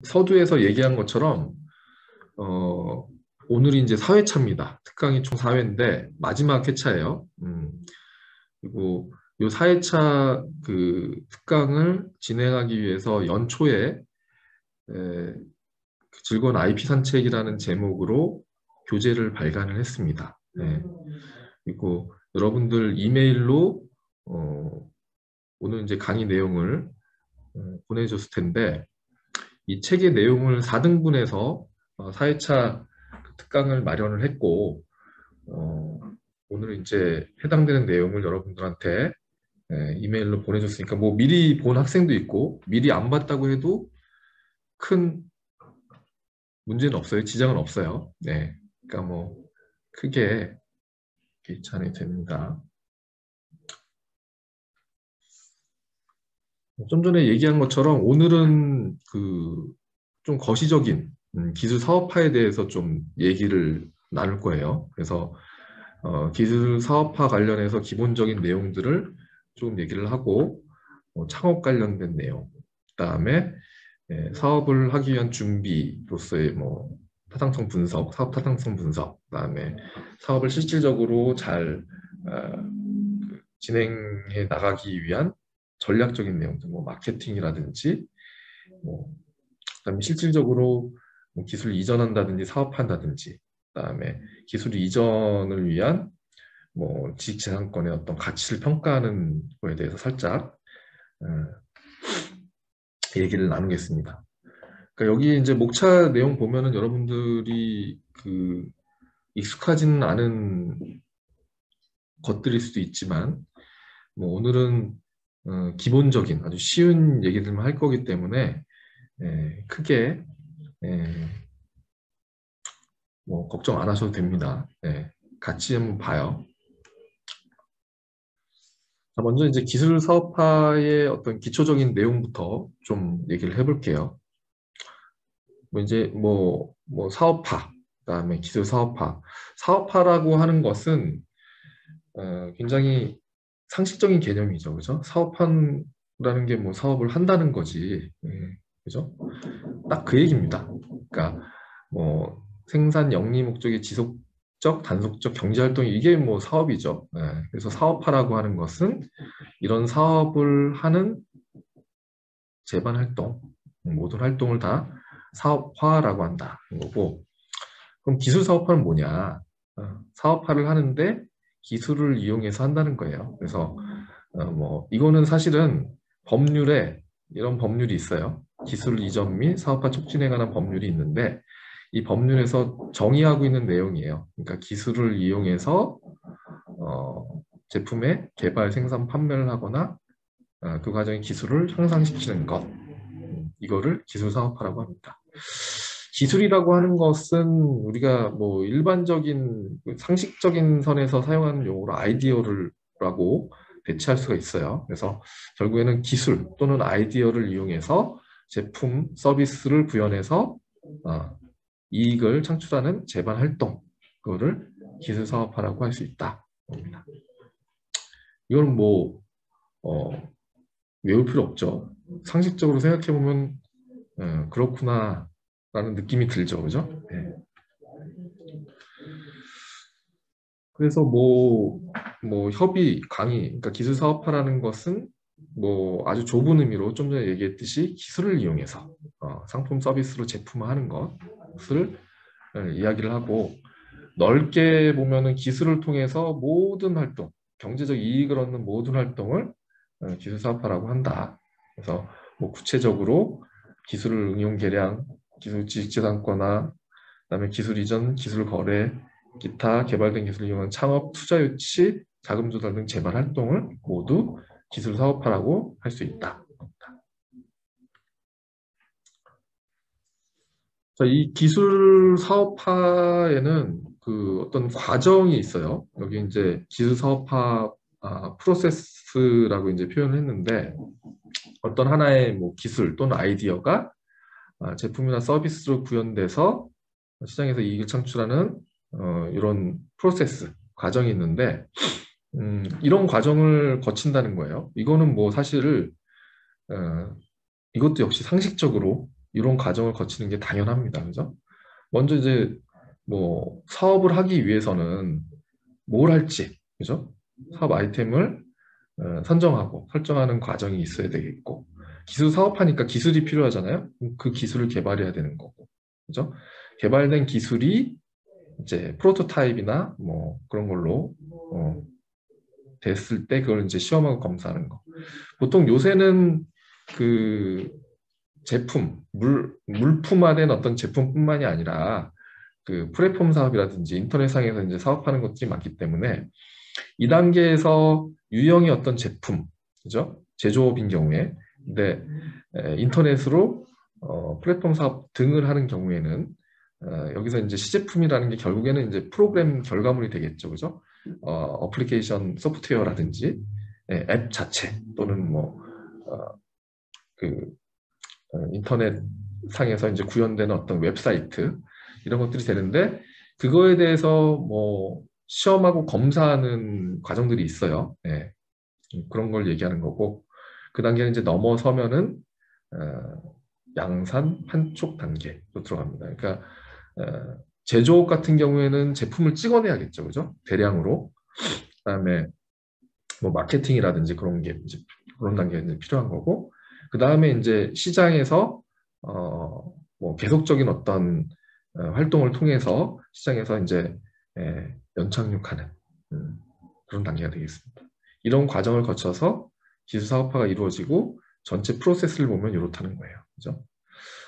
서두에서 얘기한 것처럼 어, 오늘이 이제 4회차입니다. 특강이 총 4회인데 마지막 회차예요. 그리고 이 4회차 그 특강을 진행하기 위해서 연초에 그 즐거운 IP 산책이라는 제목으로 교재를 발간을 했습니다. 네. 그리고 여러분들 이메일로 오늘 이제 강의 내용을 보내줬을 텐데 이 책의 내용을 4등분해서 4회차 특강을 마련을 했고 오늘 이제 해당되는 내용을 여러분들한테 이메일로 보내줬으니까 뭐 미리 본 학생도 있고 미리 안 봤다고 해도 큰 문제는 없어요. 지장은 없어요. 네, 그러니까 뭐 크게 귀찮이 됩니다. 좀 전에 얘기한 것처럼 오늘은 그 좀 거시적인 기술 사업화에 대해서 좀 얘기를 나눌 거예요. 그래서 기술 사업화 관련해서 기본적인 내용들을 좀 얘기를 하고 창업 관련된 내용, 그다음에 사업을 하기 위한 준비로서의 뭐 타당성 분석, 사업 타당성 분석, 그다음에 사업을 실질적으로 잘 진행해 나가기 위한 전략적인 내용들, 뭐 마케팅이라든지, 뭐 그다음에 실질적으로 뭐 기술 이전한다든지 사업한다든지, 그다음에 기술 이전을 위한 뭐 지식재산권의 어떤 가치를 평가하는 거에 대해서 살짝 어, 얘기를 나누겠습니다. 그러니까 여기 이제 목차 내용 보면은 여러분들이 그 익숙하지는 않은 것들일 수도 있지만 뭐 오늘은 기본적인 아주 쉬운 얘기들만 할 거기 때문에 크게 뭐 걱정 안 하셔도 됩니다. 같이 한번 봐요. 자, 먼저 이제 기술 사업화의 어떤 기초적인 내용부터 좀 얘기를 해볼게요. 뭐 이제 뭐 사업화, 그다음에 기술 사업화. 사업화라고 하는 것은 굉장히 상식적인 개념이죠, 그죠? 사업한다는 게 뭐 사업을 한다는 거지, 그죠? 딱 그 얘기입니다. 그러니까 뭐 생산 영리 목적의 지속적, 단속적 경제 활동이 이게 뭐 사업이죠. 그래서 사업화라고 하는 것은 이런 사업을 하는 재반 활동, 모든 활동을 다 사업화라고 한다. 거고, 그럼 기술 사업화는 뭐냐? 사업화를 하는데 기술을 이용해서 한다는 거예요. 그래서 뭐 이거는 사실은 법률에 이런 법률이 있어요. 기술 이전 및 사업화 촉진에 관한 법률이 있는데 이 법률에서 정의하고 있는 내용이에요. 그러니까 기술을 이용해서 제품의 개발, 생산, 판매를 하거나 그 과정의 기술을 향상시키는 것. 이거를 기술 사업화라고 합니다. 기술이라고 하는 것은 우리가 뭐 일반적인 상식적인 선에서 사용하는 용어로 아이디어라고 대체할 수가 있어요. 그래서 결국에는 기술 또는 아이디어를 이용해서 제품, 서비스를 구현해서 이익을 창출하는 재반 활동, 그거를 기술 사업화라고 할 수 있다. 이건 뭐 외울 필요 없죠. 상식적으로 생각해 보면 그렇구나 라는 느낌이 들죠, 그죠? 네. 그래서 뭐 협의, 강의, 그러니까 기술 사업화라는 것은 뭐 아주 좁은 의미로 좀 전에 얘기했듯이 기술을 이용해서 상품 서비스로 제품화하는 것을 이야기를 하고 넓게 보면은 기술을 통해서 모든 활동, 경제적 이익을 얻는 모든 활동을 기술 사업화라고 한다. 그래서 뭐 구체적으로 기술 응용 개량, 기술 지식재산권화, 그다음에 기술 이전, 기술 거래, 기타 개발된 기술을 이용한 창업, 투자 유치, 자금 조달 등 재반 활동을 모두 기술 사업화라고 할 수 있다. 자, 이 기술 사업화에는 그 어떤 과정이 있어요. 여기 이제 기술 사업화 프로세스라고 이제 표현을 했는데 어떤 하나의 뭐 기술 또는 아이디어가 제품이나 서비스로 구현돼서 시장에서 이익을 창출하는 이런 프로세스 과정이 있는데 이런 과정을 거친다는 거예요. 이거는 뭐 사실 이것도 역시 상식적으로 이런 과정을 거치는 게 당연합니다. 그죠? 먼저 이제 뭐 사업을 하기 위해서는 뭘 할지, 그죠? 사업 아이템을 선정하고 설정하는 과정이 있어야 되겠고, 기술 사업하니까 기술이 필요하잖아요. 그 기술을 개발해야 되는 거고, 그죠? 개발된 기술이 이제 프로토타입이나 뭐 그런 걸로 됐을 때 그걸 이제 시험하고 검사하는 거. 보통 요새는 그 제품, 물품화된 어떤 제품뿐만이 아니라 그 플랫폼 사업이라든지 인터넷상에서 이제 사업하는 것들이 많기 때문에 이 단계에서 유형이 어떤 제품, 그죠? 제조업인 경우에, 근데 인터넷으로 플랫폼 사업 등을 하는 경우에는 여기서 이제 시제품이라는 게 결국에는 이제 프로그램 결과물이 되겠죠, 그죠? 어플리케이션 소프트웨어라든지 앱 자체 또는 뭐 그 인터넷 상에서 이제 구현되는 어떤 웹사이트 이런 것들이 되는데 그거에 대해서 뭐 시험하고 검사하는 과정들이 있어요. 예, 그런 걸 얘기하는 거고 그 단계는 이제 넘어서면은 양산 판촉 단계로 들어갑니다. 그러니까 제조업 같은 경우에는 제품을 찍어내야겠죠, 그죠? 대량으로. 그다음에 뭐 마케팅이라든지 그런 게 이제 그런 단계가 이제 필요한 거고 그 다음에 이제 시장에서 뭐 계속적인 어떤 활동을 통해서 시장에서 이제 연착륙하는 그런 단계가 되겠습니다. 이런 과정을 거쳐서 기술 사업화가 이루어지고 전체 프로세스를 보면 이렇다는 거예요. 그죠?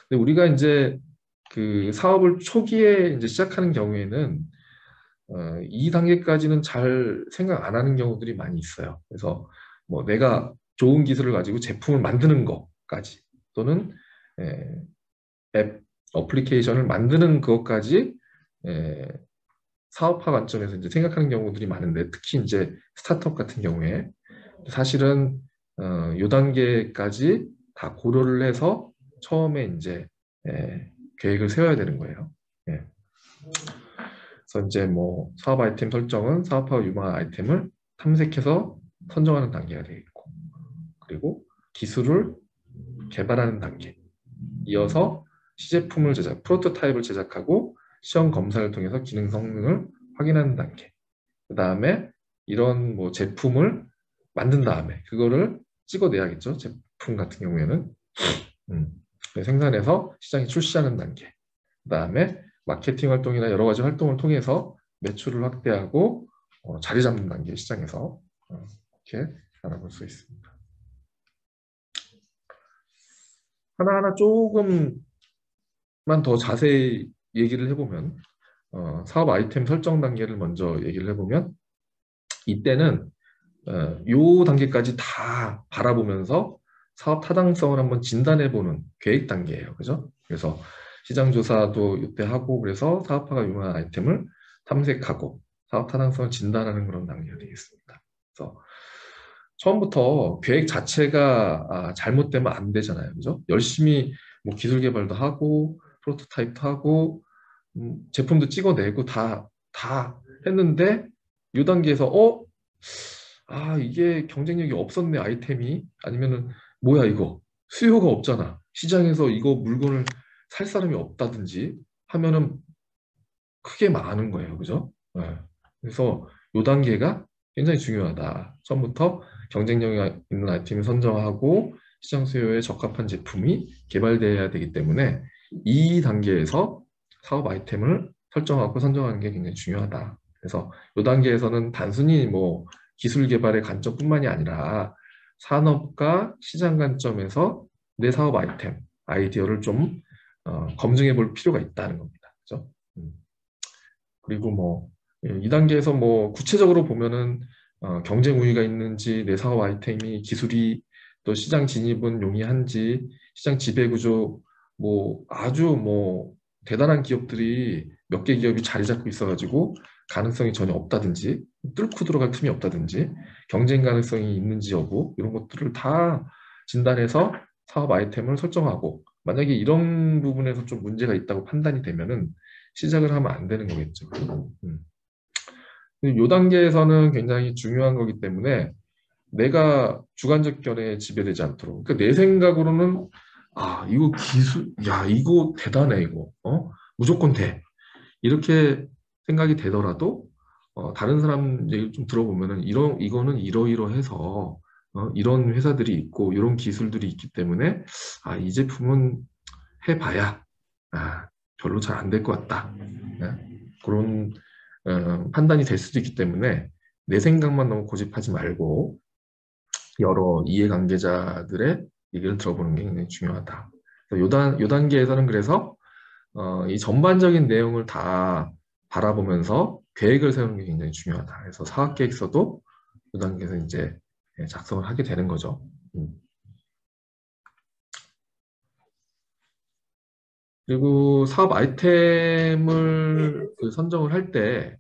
근데 우리가 이제 그 사업을 초기에 이제 시작하는 경우에는 이 단계까지는 잘 생각 안 하는 경우들이 많이 있어요. 그래서 뭐 내가 좋은 기술을 가지고 제품을 만드는 것까지 또는 에, 앱, 어플리케이션을 만드는 것까지 에, 사업화 관점에서 이제 생각하는 경우들이 많은데 특히 이제 스타트업 같은 경우에 사실은 요 단계까지 다 고려를 해서 처음에 이제 계획을 세워야 되는 거예요. 예. 그래서 이제 뭐 사업 아이템 설정은 사업하고 유망한 아이템을 탐색해서 선정하는 단계가 되겠고 그리고 기술을 개발하는 단계 이어서 시제품을 제작, 프로토타입을 제작하고 시험 검사를 통해서 기능 성능을 확인하는 단계 그 다음에 이런 뭐 제품을 만든 다음에 그거를 찍어내야겠죠. 제품 같은 경우에는 생산해서 시장에 출시하는 단계 그 다음에 마케팅 활동이나 여러 가지 활동을 통해서 매출을 확대하고 자리 잡는 단계 시장에서 이렇게 알아볼 수 있습니다. 하나하나 조금만 더 자세히 얘기를 해보면 사업 아이템 설정 단계를 먼저 얘기를 해보면 이때는 요 단계까지 다 바라보면서 사업 타당성을 한번 진단해보는 계획 단계예요. 그죠? 그래서 시장 조사도 이때 하고 그래서 사업화가 유망한 아이템을 탐색하고 사업 타당성을 진단하는 그런 단계가 되겠습니다. 그래서 처음부터 계획 자체가 잘못되면 안 되잖아요. 그죠? 열심히 뭐 기술 개발도 하고 프로토타입도 하고 제품도 찍어내고 다 했는데 이 단계에서 이게 경쟁력이 없었네 아이템이 아니면은 뭐야 이거 수요가 없잖아 시장에서 이거 물건을 살 사람이 없다든지 하면은 크게 많은 거예요 그죠? 네. 그래서 이 단계가 굉장히 중요하다 처음부터 경쟁력이 있는 아이템을 선정하고 시장 수요에 적합한 제품이 개발되어야 되기 때문에 이 단계에서 사업 아이템을 설정하고 선정하는 게 굉장히 중요하다 그래서 이 단계에서는 단순히 뭐 기술 개발의 관점뿐만이 아니라 산업과 시장 관점에서 내 사업 아이템, 아이디어를 좀 검증해 볼 필요가 있다는 겁니다. 그죠? 그리고 뭐, 이 단계에서 뭐, 구체적으로 보면은, 경쟁 우위가 있는지, 내 사업 아이템이 기술이 또 시장 진입은 용이한지, 시장 지배 구조, 뭐, 아주 뭐, 대단한 기업들이 몇 개 기업이 자리 잡고 있어가지고, 가능성이 전혀 없다든지, 뚫고 들어갈 틈이 없다든지, 경쟁 가능성이 있는지 여부, 이런 것들을 다 진단해서 사업 아이템을 설정하고, 만약에 이런 부분에서 좀 문제가 있다고 판단이 되면은, 시작을 하면 안 되는 거겠죠. 이 단계에서는 굉장히 중요한 거기 때문에 내가 주관적 견해에 지배되지 않도록. 그러니까 내 생각으로는 아, 이거 야, 이거 대단해, 이거. 무조건 돼. 이렇게 생각이 되더라도, 다른 사람 얘기를 좀 들어보면은, 이거는 이러이러해서, 이런 회사들이 있고, 이런 기술들이 있기 때문에, 아, 이 제품은 해봐야, 아, 별로 잘 안 될 것 같다. 그런, 판단이 될 수도 있기 때문에, 내 생각만 너무 고집하지 말고, 여러 이해관계자들의 얘기를 들어보는 게 굉장히 중요하다. 요 단계에서는 그래서 이 전반적인 내용을 다 바라보면서 계획을 세우는 게 굉장히 중요하다. 그래서 사업 계획서도 요 단계에서 이제 작성을 하게 되는 거죠. 그리고 사업 아이템을 그 선정을 할 때,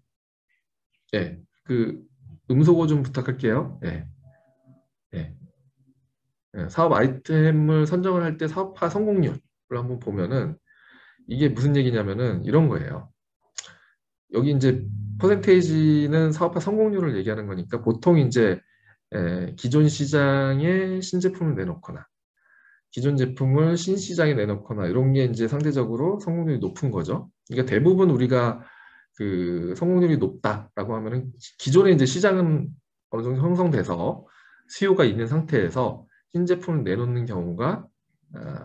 예, 그 음소거 좀 부탁할게요. 예, 예. 사업 아이템을 선정을 할 때 사업화 성공률을 한번 보면은 이게 무슨 얘기냐면은 이런 거예요. 여기 이제 퍼센테이지는 사업화 성공률을 얘기하는 거니까 보통 이제 기존 시장에 신제품을 내놓거나 기존 제품을 신시장에 내놓거나 이런 게 이제 상대적으로 성공률이 높은 거죠. 그러니까 대부분 우리가 그 성공률이 높다라고 하면은 기존에 이제 시장은 어느 정도 형성돼서 수요가 있는 상태에서 신제품을 내놓는 경우가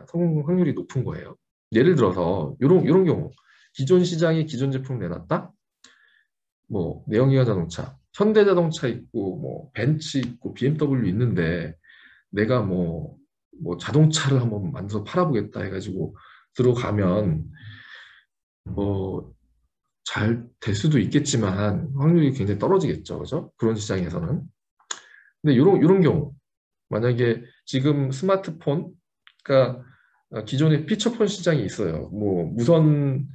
성공 확률이 높은 거예요. 예를 들어서 이런 경우 기존 시장에 기존 제품을 내놨다. 뭐 내연기관 자동차, 현대자동차 있고 뭐 벤츠 있고 BMW 있는데 내가 뭐 자동차를 한번 만들어서 팔아보겠다 해가지고 들어가면 뭐 잘 될 수도 있겠지만 확률이 굉장히 떨어지겠죠, 그죠? 그런 시장에서는. 근데 이런 경우 만약에 지금 스마트폰, 그러니까 기존에 피처폰 시장이 있어요. 뭐 무선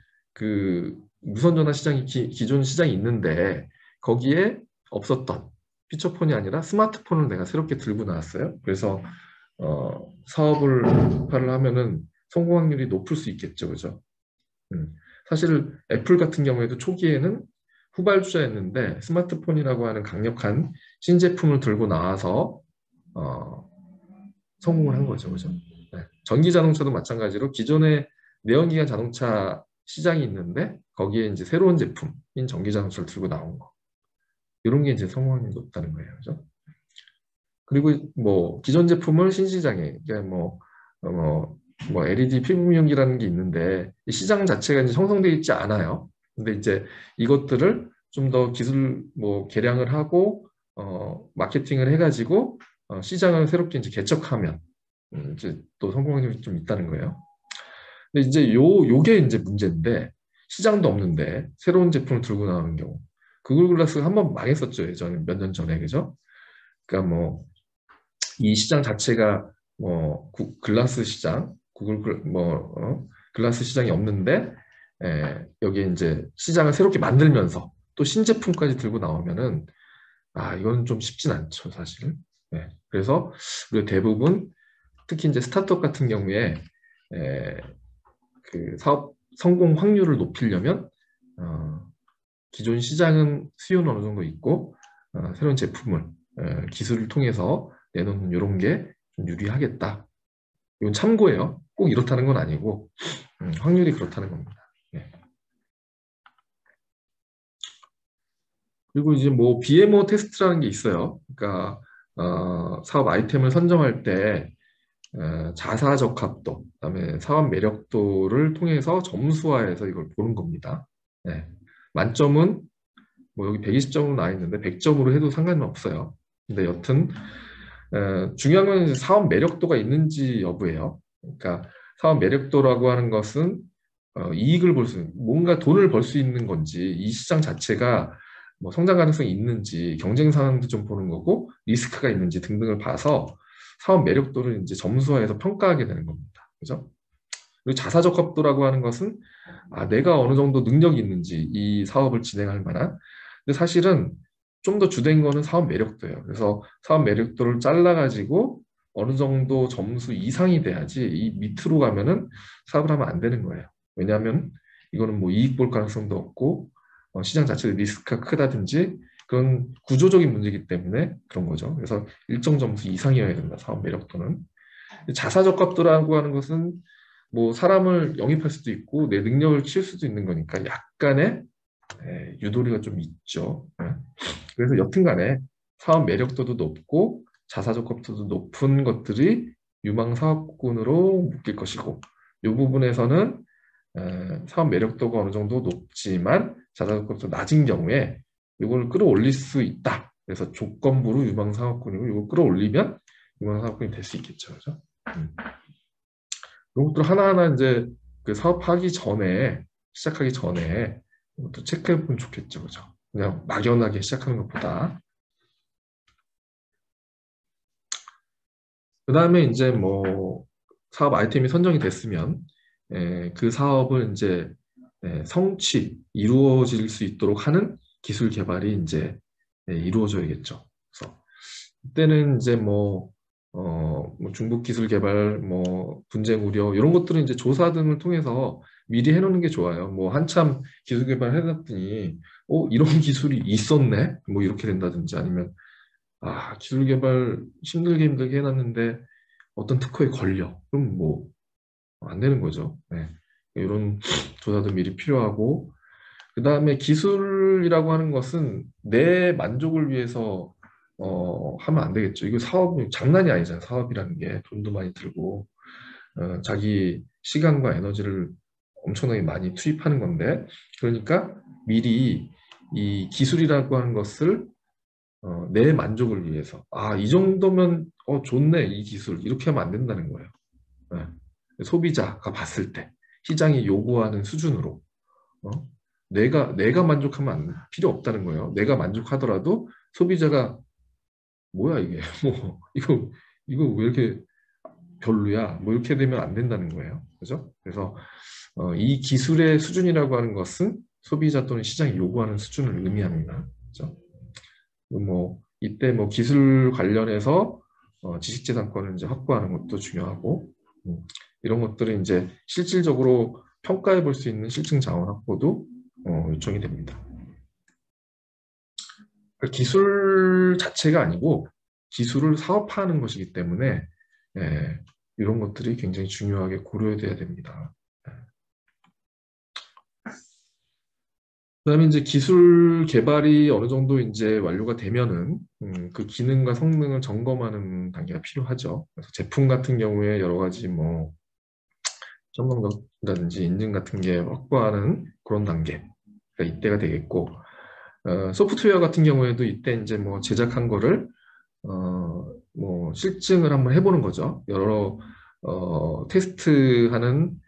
전화 시장이 기존 시장이 있는데 거기에 없었던 피처폰이 아니라 스마트폰을 내가 새롭게 들고 나왔어요. 그래서 사업을 하면은 성공 확률이 높을 수 있겠죠, 그죠? 사실 애플 같은 경우에도 초기에는 후발주자였는데 스마트폰이라고 하는 강력한 신제품을 들고 나와서 어, 성공을 한 거죠, 그죠? 네. 전기 자동차도 마찬가지로 기존에 내연기관 자동차 시장이 있는데 거기에 이제 새로운 제품인 전기 자동차를 들고 나온 거. 이런 게 이제 성공률이 높다는 거예요, 그죠? 그리고 뭐 기존 제품을 신시장에 그러니까 뭐 LED 피부 미용기라는 게 있는데 이 시장 자체가 이제 형성되어 있지 않아요. 근데 이제 이것들을 좀 더 기술 뭐 개량을 하고 마케팅을 해가지고 시장을 새롭게 이제 개척하면 이제 또 성공률이 좀 있다는 거예요. 근데 이제 요게 이제 문제인데 시장도 없는데 새로운 제품을 들고 나오는 경우 구글 글라스가 한번 망했었죠 예전에 몇 년 전에 그죠? 그러니까 뭐 이 시장 자체가 뭐 글라스 시장, 글라스 시장이 없는데 여기에 이제 시장을 새롭게 만들면서 또 신제품까지 들고 나오면은 이건 좀 쉽진 않죠 사실. 네, 그래서 우리 대부분 특히 이제 스타트업 같은 경우에 에, 그 사업 성공 확률을 높이려면 기존 시장은 수요는 어느 정도 있고 새로운 제품을 기술을 통해서 내놓는 이런 게 좀 유리하겠다. 이건 참고예요. 꼭 이렇다는 건 아니고 확률이 그렇다는 겁니다. 예. 그리고 이제 뭐 BMO 테스트라는 게 있어요. 그러니까 사업 아이템을 선정할 때 자사 적합도, 그다음에 사업 매력도를 통해서 점수화해서 이걸 보는 겁니다. 네. 만점은 뭐 여기 120점으로 나와 있는데 100점으로 해도 상관은 없어요. 근데 여튼 중요한 건 이제 사업 매력도가 있는지 여부예요. 그러니까 사업 매력도라고 하는 것은 이익을 뭔가 돈을 벌 수 있는 건지 이 시장 자체가 뭐 성장 가능성이 있는지 경쟁 상황도 좀 보는 거고 리스크가 있는지 등등을 봐서 사업 매력도를 이제 점수화해서 평가하게 되는 겁니다. 그죠? 그리고 자사적합도라고 하는 것은 내가 어느 정도 능력이 있는지 이 사업을 진행할 만한. 근데 사실은 좀 더 주된 거는 사업 매력도예요. 그래서 사업 매력도를 잘라가지고 어느 정도 점수 이상이 돼야지 이 밑으로 가면은 사업을 하면 안 되는 거예요. 왜냐하면 이거는 뭐 이익 볼 가능성도 없고 시장 자체의 리스크가 크다든지 그런 구조적인 문제이기 때문에 그런 거죠. 그래서 일정 점수 이상이어야 된다. 사업 매력도는. 자사적합도라고 하는 것은 뭐 사람을 영입할 수도 있고 내 능력을 키울 수도 있는 거니까 약간의 유도리가 좀 있죠. 그래서 여튼간에 사업 매력도도 높고 자사적합도도 높은 것들이 유망사업군으로 묶일 것이고 이 부분에서는 사업 매력도가 어느 정도 높지만 자사적합도 낮은 경우에 이걸 끌어올릴 수 있다. 그래서 조건부로 유망사업군이고 이걸 끌어올리면 유망사업군이 될 수 있겠죠. 그죠? 이런 것들 하나하나 이제 그 사업하기 전에 시작하기 전에 또 체크해 보면 좋겠죠. 그죠? 그냥 막연하게 시작하는 것보다. 그 다음에 이제 뭐 사업 아이템이 선정이 됐으면 그 사업을 이제 성취, 이루어질 수 있도록 하는 기술 개발이 이제 이루어져야겠죠. 그래서 이때는 이제 뭐 중복 기술 개발, 뭐 분쟁 우려 이런 것들은 이제 조사 등을 통해서 미리 해놓는 게 좋아요. 뭐 한참 기술 개발 해놨더니 이런 기술이 있었네, 뭐 이렇게 된다든지 아니면 기술 개발 힘들게 해놨는데 어떤 특허에 걸려. 그럼 뭐 안 되는 거죠. 네. 이런 조사도 미리 필요하고 그 다음에 기술이라고 하는 것은 내 만족을 위해서 하면 안 되겠죠. 이거 사업이 장난이 아니잖아요. 사업이라는 게 돈도 많이 들고 자기 시간과 에너지를 엄청나게 많이 투입하는 건데 그러니까 미리 이 기술이라고 하는 것을 내 만족을 위해서 이 정도면 좋네 이 기술 이렇게 하면 안 된다는 거예요. 네. 소비자가 봤을 때 시장이 요구하는 수준으로 어? 내가 만족하면 필요 없다는 거예요. 내가 만족하더라도 소비자가 뭐야 이게 뭐 이거 왜 이렇게 별로야 뭐 이렇게 되면 안 된다는 거예요. 그죠? 그래서 이 기술의 수준이라고 하는 것은 소비자 또는 시장이 요구하는 수준을 의미합니다. 그죠? 뭐 이때 뭐 기술 관련해서 지식재산권을 이제 확보하는 것도 중요하고 이런 것들은 이제 실질적으로 평가해 볼 수 있는 실증 자원 확보도 요청이 됩니다. 기술 자체가 아니고 기술을 사업화하는 것이기 때문에 이런 것들이 굉장히 중요하게 고려돼야 됩니다. 그다음에 이제 기술 개발이 어느 정도 이제 완료가 되면은 그 기능과 성능을 점검하는 단계가 필요하죠. 그래서 제품 같은 경우에 여러 가지 뭐 점검이라든지 인증 같은 게 확보하는 그런 단계가 이때가 되겠고 소프트웨어 같은 경우에도 이때 이제 뭐 제작한 거를 뭐 실증을 한번 해보는 거죠. 여러 테스트하는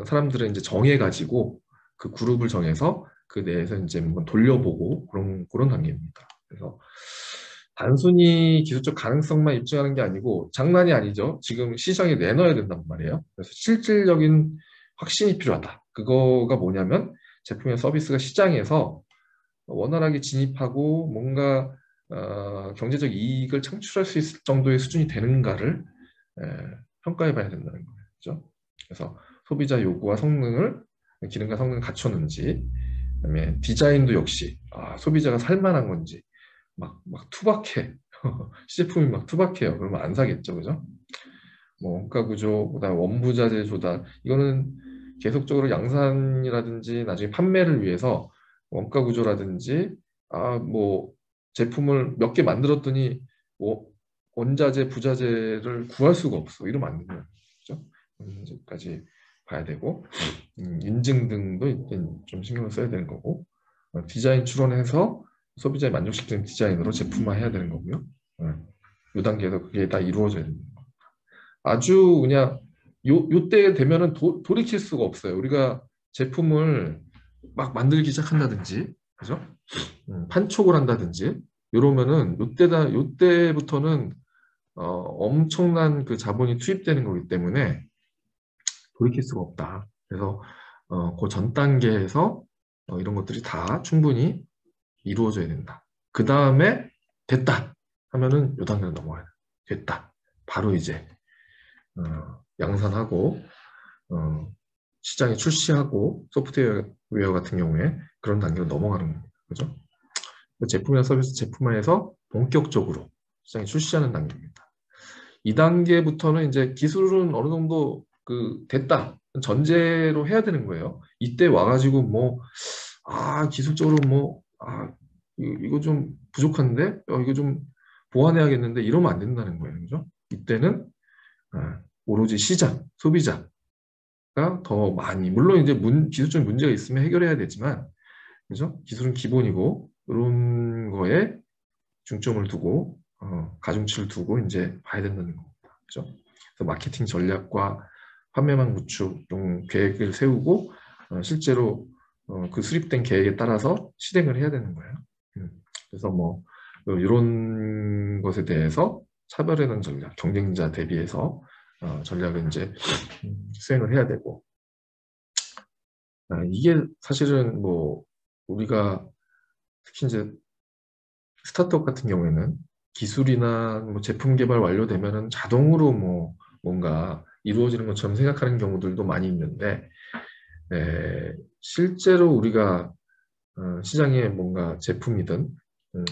사람들을 이제 정해가지고 그 그룹을 정해서 그 내에서 이제 한번 돌려보고 그런 단계입니다. 그래서 단순히 기술적 가능성만 입증하는 게 아니고 장난이 아니죠. 지금 시장에 내놔야 된단 말이에요. 그래서 실질적인 확신이 필요하다. 그거가 뭐냐면 제품이나 서비스가 시장에서 원활하게 진입하고 뭔가 경제적 이익을 창출할 수 있을 정도의 수준이 되는가를 평가해 봐야 된다는 거예요. 그죠? 그래서 소비자 요구와 성능을 기능과 성능을 갖췄는지 그다음에 디자인도 역시 소비자가 살만한 건지 막 투박해 시제품이 막 투박해요. 그러면 안 사겠죠. 그죠? 뭐 원가 구조, 그다음 원부자재 조달 이거는 계속적으로 양산이라든지 나중에 판매를 위해서 원가 구조라든지 뭐 제품을 몇 개 만들었더니 원자재, 부자재를 구할 수가 없어. 이러면 안 되는 거죠. 문제까지 봐야 되고 인증 등도 좀 신경을 써야 되는 거고 디자인 추론해서 소비자의 만족시키는 디자인으로 제품화해야 되는 거고요. 이 단계에서 그게 다 이루어져야 됩니다. 아주 그냥 요때 되면은 돌이킬 수가 없어요. 우리가 제품을 막 만들기 시작한다든지, 그죠? 판촉을 한다든지, 이러면은 요때부터는 엄청난 그 자본이 투입되는 거기 때문에 돌이킬 수가 없다. 그래서 그 전 단계에서 이런 것들이 다 충분히 이루어져야 된다. 그 다음에 됐다 하면은 요 단계로 넘어가야 돼. 됐다. 바로 이제 양산하고 시장에 출시하고 소프트웨어 같은 경우에 그런 단계로 넘어가는 겁니다. 그죠? 제품이나 서비스 제품화해서 본격적으로 시장에 출시하는 단계입니다. 2단계부터는 이제 기술은 어느 정도 그 됐다 전제로 해야 되는 거예요. 이때 와가지고 뭐 기술적으로 뭐 이거 좀 부족한데 이거 좀 보완해야겠는데 이러면 안 된다는 거예요. 그죠? 이때는 오로지 시장, 소비자가 더 많이 물론 이제 기술적 문제가 있으면 해결해야 되지만 그죠? 기술은 기본이고 이런 거에 중점을 두고 가중치를 두고 이제 봐야 된다는 겁니다. 그죠? 그래서 마케팅 전략과 판매망 구축 이런 계획을 세우고 실제로 그 수립된 계획에 따라서 실행을 해야 되는 거예요. 그래서 뭐 이런 것에 대해서 차별화된 전략, 경쟁자 대비해서 전략을 이제 수행을 해야 되고 이게 사실은 뭐 우리가 특히 이제 스타트업 같은 경우에는 기술이나 뭐 제품 개발 완료되면은 자동으로 뭐 뭔가 이루어지는 것처럼 생각하는 경우들도 많이 있는데 실제로 우리가 시장에 뭔가 제품이든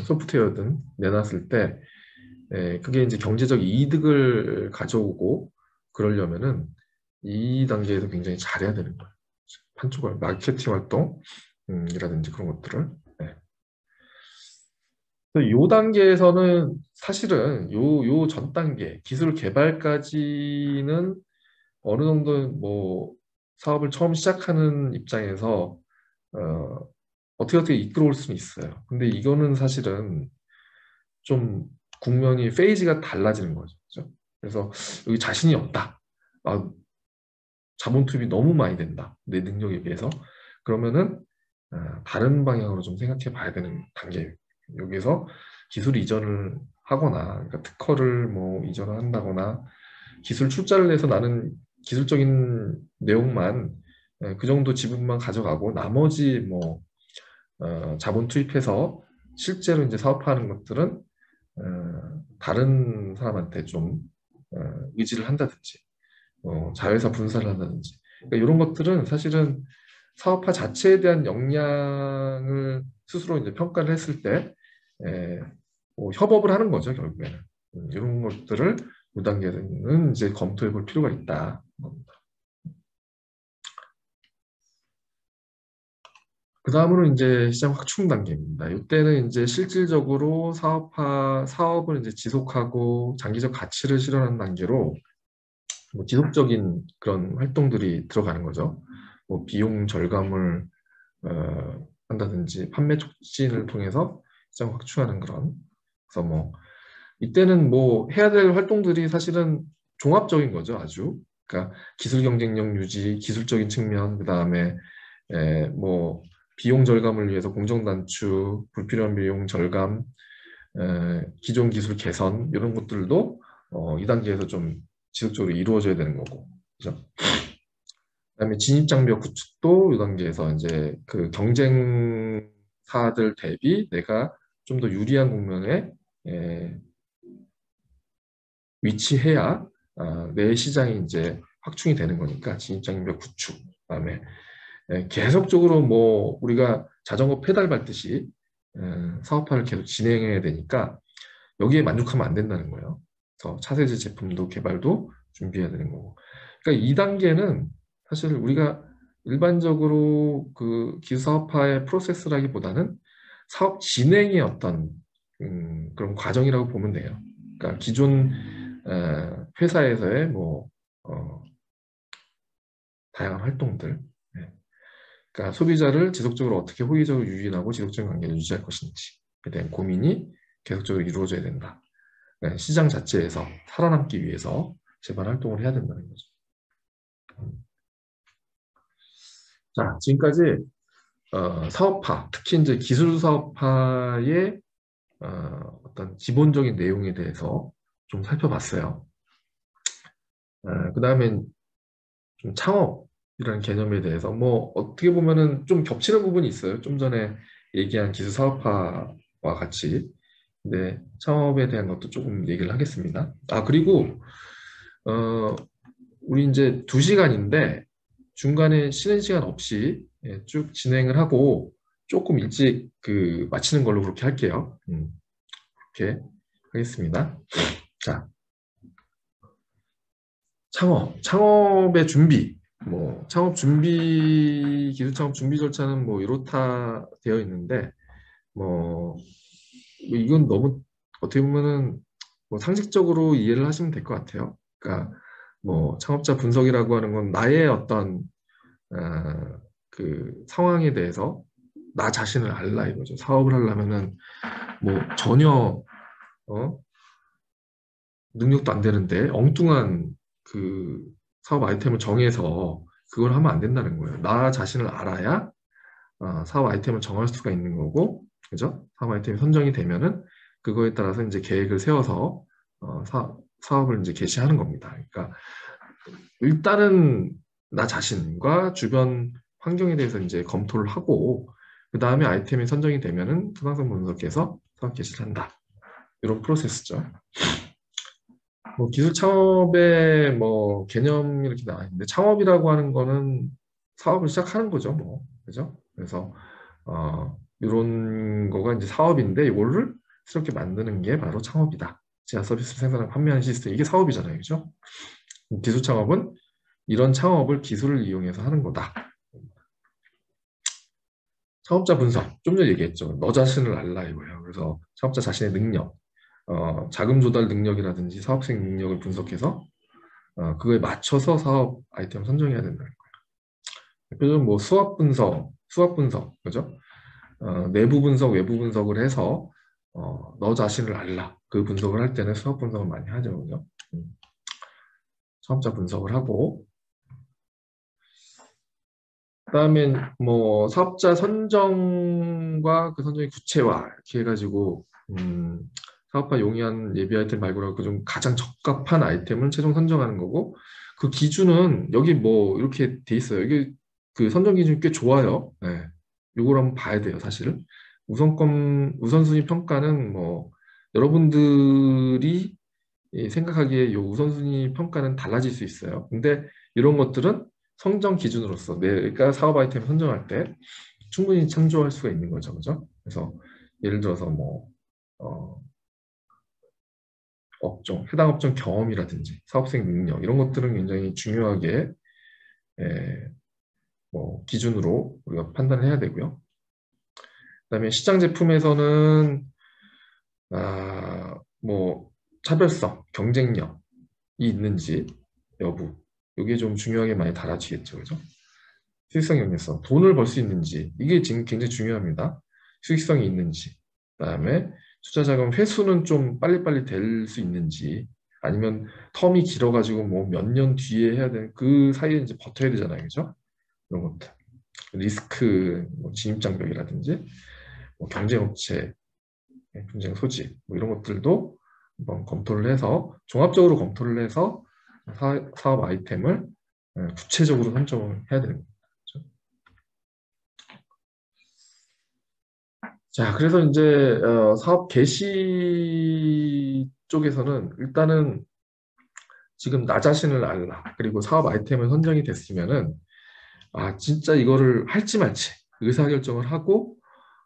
소프트웨어든 내놨을 때 그게 이제 경제적 이득을 가져오고 그러려면은 이 단계에서 굉장히 잘해야 되는 거예요. 한쪽을 마케팅 활동 이라든지 그런 것들을 요 단계에서는 사실은 요 전 단계 기술 개발까지는 어느 정도 뭐 사업을 처음 시작하는 입장에서 어떻게 이끌어올 수는 있어요. 근데 이거는 사실은 좀 국면이 페이지가 달라지는 거죠. 그죠? 그래서 여기 자신이 없다. 자본 투입이 너무 많이 된다. 내 능력에 비해서. 그러면은 다른 방향으로 좀 생각해 봐야 되는 단계예요. 여기서 기술 이전을 하거나 그러니까 특허를 뭐 이전을 한다거나 기술 출자를 해서 나는 기술적인 내용만 그 정도 지분만 가져가고 나머지 뭐 자본 투입해서 실제로 이제 사업화하는 것들은 다른 사람한테 좀 의지를 한다든지 자회사 분사를 한다든지 그러니까 이런 것들은 사실은 사업화 자체에 대한 역량을 스스로 이제 평가를 했을 때 뭐 협업을 하는 거죠 결국에는 이런 것들을 무단계는 이제 검토해 볼 필요가 있다. 그 다음으로 이제 시장 확충 단계입니다. 이때는 이제 실질적으로 사업을 이제 지속하고 장기적 가치를 실현하는 단계로 뭐 지속적인 그런 활동들이 들어가는 거죠. 뭐 비용 절감을 한다든지 판매 촉진을 통해서 시장 확충하는 그런. 그래서 뭐 이때는 뭐 해야 될 활동들이 사실은 종합적인 거죠, 아주. 그러니까 기술 경쟁력 유지, 기술적인 측면, 그 다음에 뭐 비용 절감을 위해서 공정 단축, 불필요한 비용 절감, 기존 기술 개선 이런 것들도 이 단계에서 좀 지속적으로 이루어져야 되는 거고, 그죠? 그다음에 진입 장벽 구축도 이 단계에서 이제 그 경쟁사들 대비 내가 좀 더 유리한 국면에 위치해야 내 시장이 이제 확충이 되는 거니까 진입 장벽 구축. 그다음에 계속적으로 뭐 우리가 자전거 페달 밟듯이 사업화를 계속 진행해야 되니까 여기에 만족하면 안 된다는 거예요. 그래서 차세대 제품도 개발도 준비해야 되는 거고. 그러니까 2단계는 사실 우리가 일반적으로 그 기술사업화의 프로세스라기보다는 사업 진행의 어떤 그런 과정이라고 보면 돼요. 그러니까 기존 회사에서의 뭐 다양한 활동들, 그러니까 소비자를 지속적으로 어떻게 호의적으로 유인하고 지속적인 관계를 유지할 것인지에 대한 고민이 계속적으로 이루어져야 된다. 시장 자체에서 살아남기 위해서 제발 활동을 해야 된다는 거죠. 자, 지금까지 사업화, 특히 이제 기술 사업화의 어떤 기본적인 내용에 대해서 좀 살펴봤어요. 그 다음에 좀 창업이라는 개념에 대해서 뭐 어떻게 보면은 좀 겹치는 부분이 있어요. 좀 전에 얘기한 기술 사업화와 같이. 근데 창업에 대한 것도 조금 얘기를 하겠습니다. 그리고 우리 이제 2시간인데 중간에 쉬는 시간 없이 쭉 진행을 하고 조금 일찍 그 마치는 걸로 그렇게 할게요. 그렇게 하겠습니다. 자, 창업의 준비, 뭐 창업 준비, 기술 창업 준비 절차는 뭐 이렇다 되어 있는데 뭐 이건 너무 어떻게 보면은 뭐 상식적으로 이해를 하시면 될 것 같아요. 그러니까 뭐 창업자 분석이라고 하는 건 나의 어떤 그 상황에 대해서 나 자신을 알라 이거죠. 사업을 하려면은 뭐 전혀 어? 능력도 안 되는데 엉뚱한 그 사업 아이템을 정해서 그걸 하면 안 된다는 거예요. 나 자신을 알아야 사업 아이템을 정할 수가 있는 거고, 그죠? 사업 아이템이 선정이 되면은 그거에 따라서 이제 계획을 세워서 사업을 이제 개시하는 겁니다. 그러니까 일단은 나 자신과 주변 환경에 대해서 이제 검토를 하고 그 다음에 아이템이 선정이 되면은 투명성 분석해서 사업 개시를 한다. 이런 프로세스죠. 뭐 기술 창업의 뭐 개념이 이렇게 나와 있는데 창업이라고 하는 거는 사업을 시작하는 거죠, 뭐 그죠? 그래서 이런 거가 이제 사업인데 이거를 새롭게 만드는 게 바로 창업이다. 제가 서비스를 생산하고 판매하는 시스템 이게 사업이잖아요, 그죠? 기술 창업은 이런 창업을 기술을 이용해서 하는 거다. 창업자 분석 좀 전에 얘기했죠. 너 자신을 알라 이거예요. 그래서 창업자 자신의 능력, 자금 조달 능력이라든지 사업생 능력을 분석해서 그거에 맞춰서 사업 아이템을 선정해야 된다는 거예요. 대표적으로 뭐 수학 분석, 그죠? 내부 분석, 외부 분석을 해서 너 자신을 알라. 그 분석을 할 때는 수학 분석을 많이 하죠, 그죠? 사업자 분석을 하고, 그다음에 뭐 사업자 선정과 그 선정의 구체화 이렇게 해가지고 사업화 용이한 예비 아이템 발굴하고 그중 가장 적합한 아이템을 최종 선정하는 거고 그 기준은 여기 뭐 이렇게 돼 있어요. 이게 그 선정 기준이 꽤 좋아요. 네. 요걸 한번 봐야 돼요, 사실. 우선순위 평가는 뭐 여러분들이 생각하기에 요 우선순위 평가는 달라질 수 있어요. 근데 이런 것들은 성정 기준으로서 내가 사업 아이템 선정할 때 충분히 참조할 수가 있는 거죠, 그죠? 그래서 예를 들어서 뭐 해당 업종 경험이라든지 사업생 능력 이런 것들은 굉장히 중요하게 에, 뭐 기준으로 우리가 판단을 해야 되고요. 그다음에 시장 제품에서는 뭐 차별성, 경쟁력이 있는지 여부 이게 좀 중요하게 많이 달라지겠죠, 그죠? 수익성 영역성, 돈을 벌 수 있는지 이게 지금 굉장히 중요합니다. 수익성이 있는지, 그다음에 투자 자금 회수는 좀 빨리빨리 될 수 있는지, 아니면 텀이 길어가지고 뭐 몇 년 뒤에 해야 되는 그 사이에 이제 버텨야 되잖아요, 그죠? 이런 것들, 리스크, 뭐 진입 장벽이라든지, 뭐 경쟁 업체, 경쟁 소지, 뭐 이런 것들도 한번 검토를 해서 종합적으로 검토를 해서 사업 아이템을 구체적으로 선정을 해야 되는 거죠. 자, 그래서 이제 사업 개시 쪽에서는 일단은 지금 나 자신을 알라. 그리고 사업 아이템을 선정이 됐으면은 진짜 이거를 할지 말지 의사결정을 하고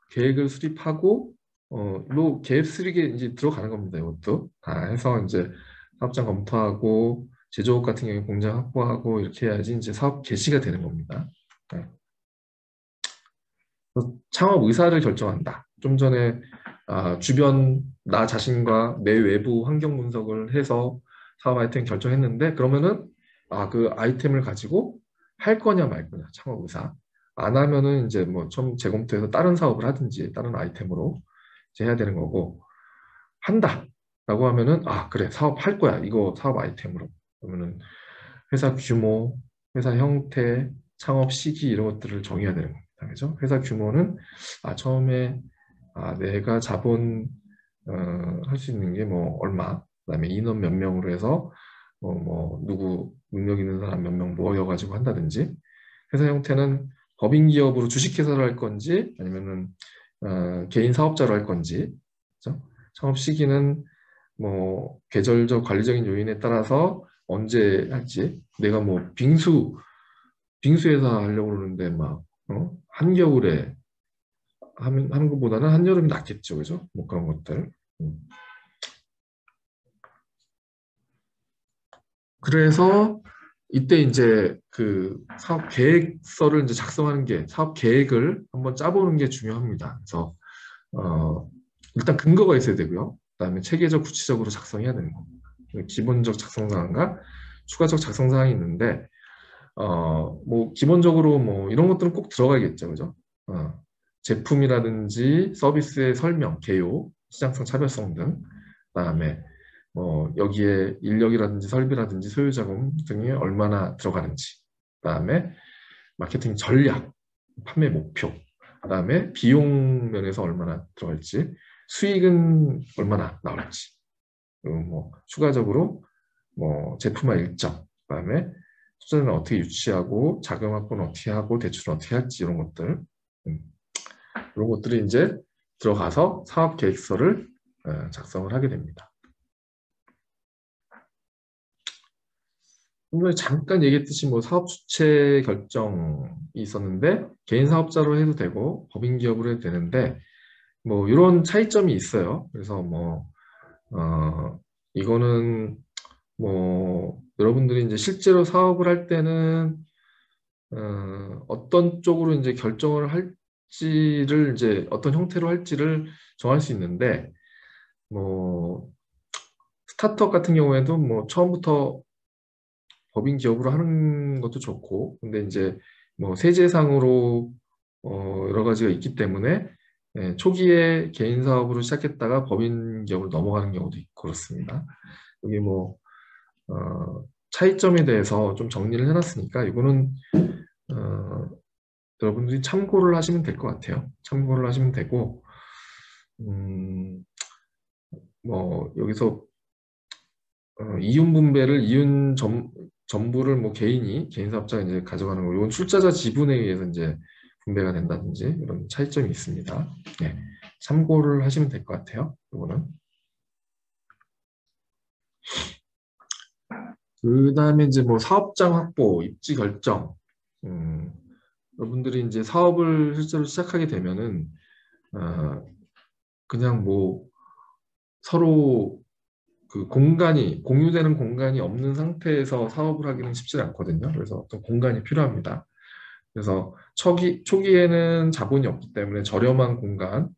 계획을 수립하고 뭐 계획 수립에 이제 들어가는 겁니다. 이것도 다 해서 이제 사업장 검토하고 제조업 같은 경우에 공장 확보하고 이렇게 해야지 이제 사업 개시가 되는 겁니다. 네. 창업 의사를 결정한다. 좀 전에 주변 나 자신과 내 외부 환경 분석을 해서 사업 아이템 결정했는데 그러면은 그 아이템을 가지고 할 거냐 말 거냐 창업 의사. 안 하면은 이제 뭐 좀 재검토해서 다른 사업을 하든지 다른 아이템으로 이제 해야 되는 거고 한다라고 하면은 그래 사업 할 거야 이거 사업 아이템으로 그러면은 회사 규모, 회사 형태, 창업 시기 이런 것들을 정해야 되는 겁니다. 그죠? 회사 규모는 처음에 내가 자본 할 수 있는 게 뭐 얼마, 그다음에 인원 몇 명으로 해서 뭐 누구 능력 있는 사람 몇 명 모여가지고 한다든지 회사 형태는 법인 기업으로 주식회사를 할 건지 아니면은 개인 사업자로 할 건지 그죠? 창업 시기는 뭐 계절적 관리적인 요인에 따라서 언제 할지 내가 뭐 빙수회사 하려고 그러는데 막 한겨울에 하는 것보다는 한여름이 낫겠죠, 그죠? 뭐 그런 것들. 음. 그래서 이때 이제 그 사업 계획서를 이제 작성하는 게 사업 계획을 한번 짜보는 게 중요합니다. 그래서 일단 근거가 있어야 되고요. 그다음에 체계적 구체적으로 작성해야 되는 겁니다. 기본적 작성 사항과 추가적 작성 사항이 있는데 뭐 기본적으로 뭐 이런 것들은 꼭 들어가야겠죠, 그죠? 제품이라든지 서비스의 설명, 개요, 시장성 차별성 등, 그다음에 뭐 여기에 인력이라든지 설비라든지 소유자금 등이 얼마나 들어가는지, 그다음에 마케팅 전략, 판매 목표, 그다음에 비용 면에서 얼마나 들어갈지, 수익은 얼마나 나올지, 그리고 뭐 추가적으로 뭐 제품화 일정, 그다음에 투자는 어떻게 유치하고 자금 확보는 어떻게 하고 대출은 어떻게 할지 이런 것들, 음, 이런 것들이 이제 들어가서 사업 계획서를 작성을 하게 됩니다. 좀 전에 잠깐 얘기했듯이 뭐 사업 주체 결정이 있었는데 개인 사업자로 해도 되고 법인 기업으로 해도 되는데 뭐 이런 차이점이 있어요. 그래서 뭐 이거는 뭐 여러분들이 이제 실제로 사업을 할 때는 어떤 쪽으로 이제 결정을 할지를 이제 어떤 형태로 할지를 정할 수 있는데 뭐 스타트업 같은 경우에도 뭐 처음부터 법인 기업으로 하는 것도 좋고, 근데 이제 뭐 세제상으로 여러 가지가 있기 때문에 초기에 개인 사업으로 시작했다가 법인 기업으로 넘어가는 경우도 있고 그렇습니다. 여기 뭐 차이점에 대해서 좀 정리를 해놨으니까 이거는 어, 여러분들이 참고를 하시면 될 것 같아요. 참고를 하시면 되고, 뭐 여기서 이윤 분배를 전부를 뭐 개인 사업자가 이제 가져가는 거, 이건 출자자 지분에 의해서 이제 분배가 된다든지 이런 차이점이 있습니다. 네, 참고를 하시면 될 것 같아요. 이거는. 그 다음에 이제 뭐 사업장 확보, 입지 결정. 음, 여러분들이 이제 사업을 실제로 시작하게 되면은 그냥 뭐 서로 그 공유되는 공간이 없는 상태에서 사업을 하기는 쉽지 않거든요. 그래서 어떤 공간이 필요합니다. 그래서 초기에는 자본이 없기 때문에 저렴한 공간으로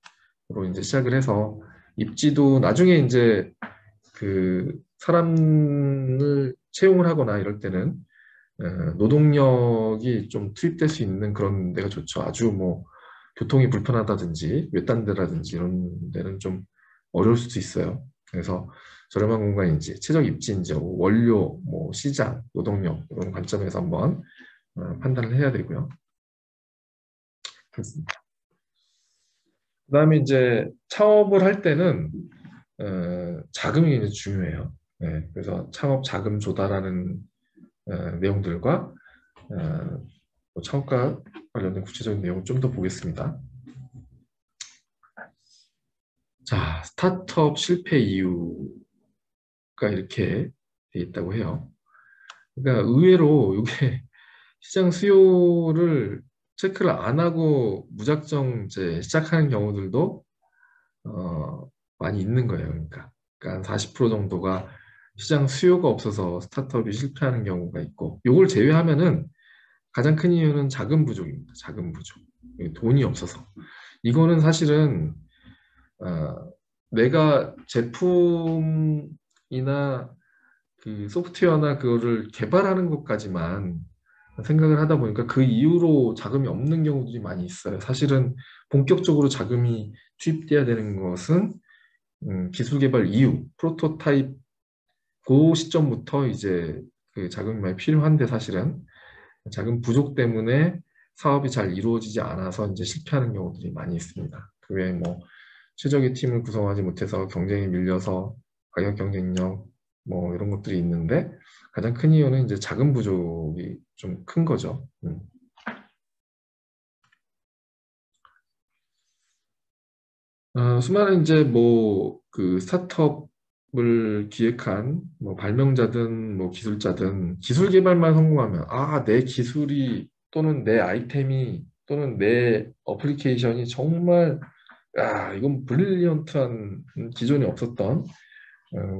이제 시작을 해서 입지도 나중에 이제 그 사람을 채용을 하거나 이럴 때는 노동력이 좀 투입될 수 있는 그런 데가 좋죠. 아주 뭐 교통이 불편하다든지 외딴 데라든지 이런 데는 좀 어려울 수도 있어요. 그래서 저렴한 공간인지 최적 입지인지 원료, 뭐 시장, 노동력 이런 관점에서 한번 판단을 해야 되고요. 그렇습니다. 그다음에 이제 창업을 할 때는 자금이 굉장히 중요해요. 네, 그래서 창업 자금 조달하는 내용들과 뭐 창업과 관련된 구체적인 내용을 좀 더 보겠습니다. 자, 스타트업 실패 이유가 이렇게 돼 있다고 해요. 그러니까 의외로 이게 시장 수요를 체크를 안 하고 무작정 이제 시작하는 경우들도 많이 있는 거예요. 그러니까 40% 정도가 시장 수요가 없어서 스타트업이 실패하는 경우가 있고, 이걸 제외하면은 가장 큰 이유는 자금 부족입니다. 자금 부족. 돈이 없어서. 이거는 사실은 내가 제품이나 그 소프트웨어나 그거를 개발하는 것까지만 생각을 하다 보니까 그 이후로 자금이 없는 경우들이 많이 있어요. 사실은 본격적으로 자금이 투입돼야 되는 것은 기술 개발 이후 프로토타입 그 시점부터 이제 그 자금이 많이 필요한데 사실은 자금 부족 때문에 사업이 잘 이루어지지 않아서 이제 실패하는 경우들이 많이 있습니다. 그 외에 뭐 최적의 팀을 구성하지 못해서 경쟁에 밀려서 가격 경쟁력 뭐 이런 것들이 있는데 가장 큰 이유는 이제 자금 부족이 좀 큰 거죠. 수많은 이제 뭐 그 스타트업을 기획한 뭐 발명자든 뭐 기술자든 기술 개발만 성공하면 내 기술이 또는 내 아이템이 또는 내 어플리케이션이 정말 이건 브릴리언트한 기존에 없었던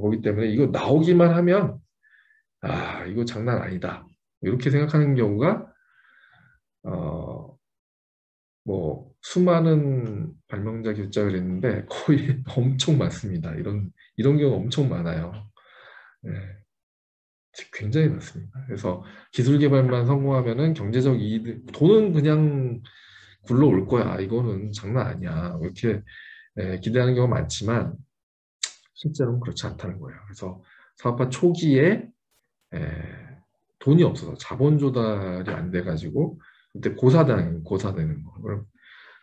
거기 때문에 이거 나오기만 하면 아, 이거 장난 아니다. 이렇게 생각하는 경우가 어, 뭐 수많은 발명자 결작을 했는데 거의 엄청 많습니다. 이런 경우 엄청 많아요. 네, 굉장히 많습니다. 그래서 기술 개발만 성공하면은 경제적 이익, 돈은 그냥 굴러올 거야. 이거는 장난 아니야. 이렇게 기대하는 경우가 많지만 실제로는 그렇지 않다는 거예요. 그래서 사업화 초기에 에, 돈이 없어서 자본 조달이 안 돼가지고 그때 고사되는 거. 그걸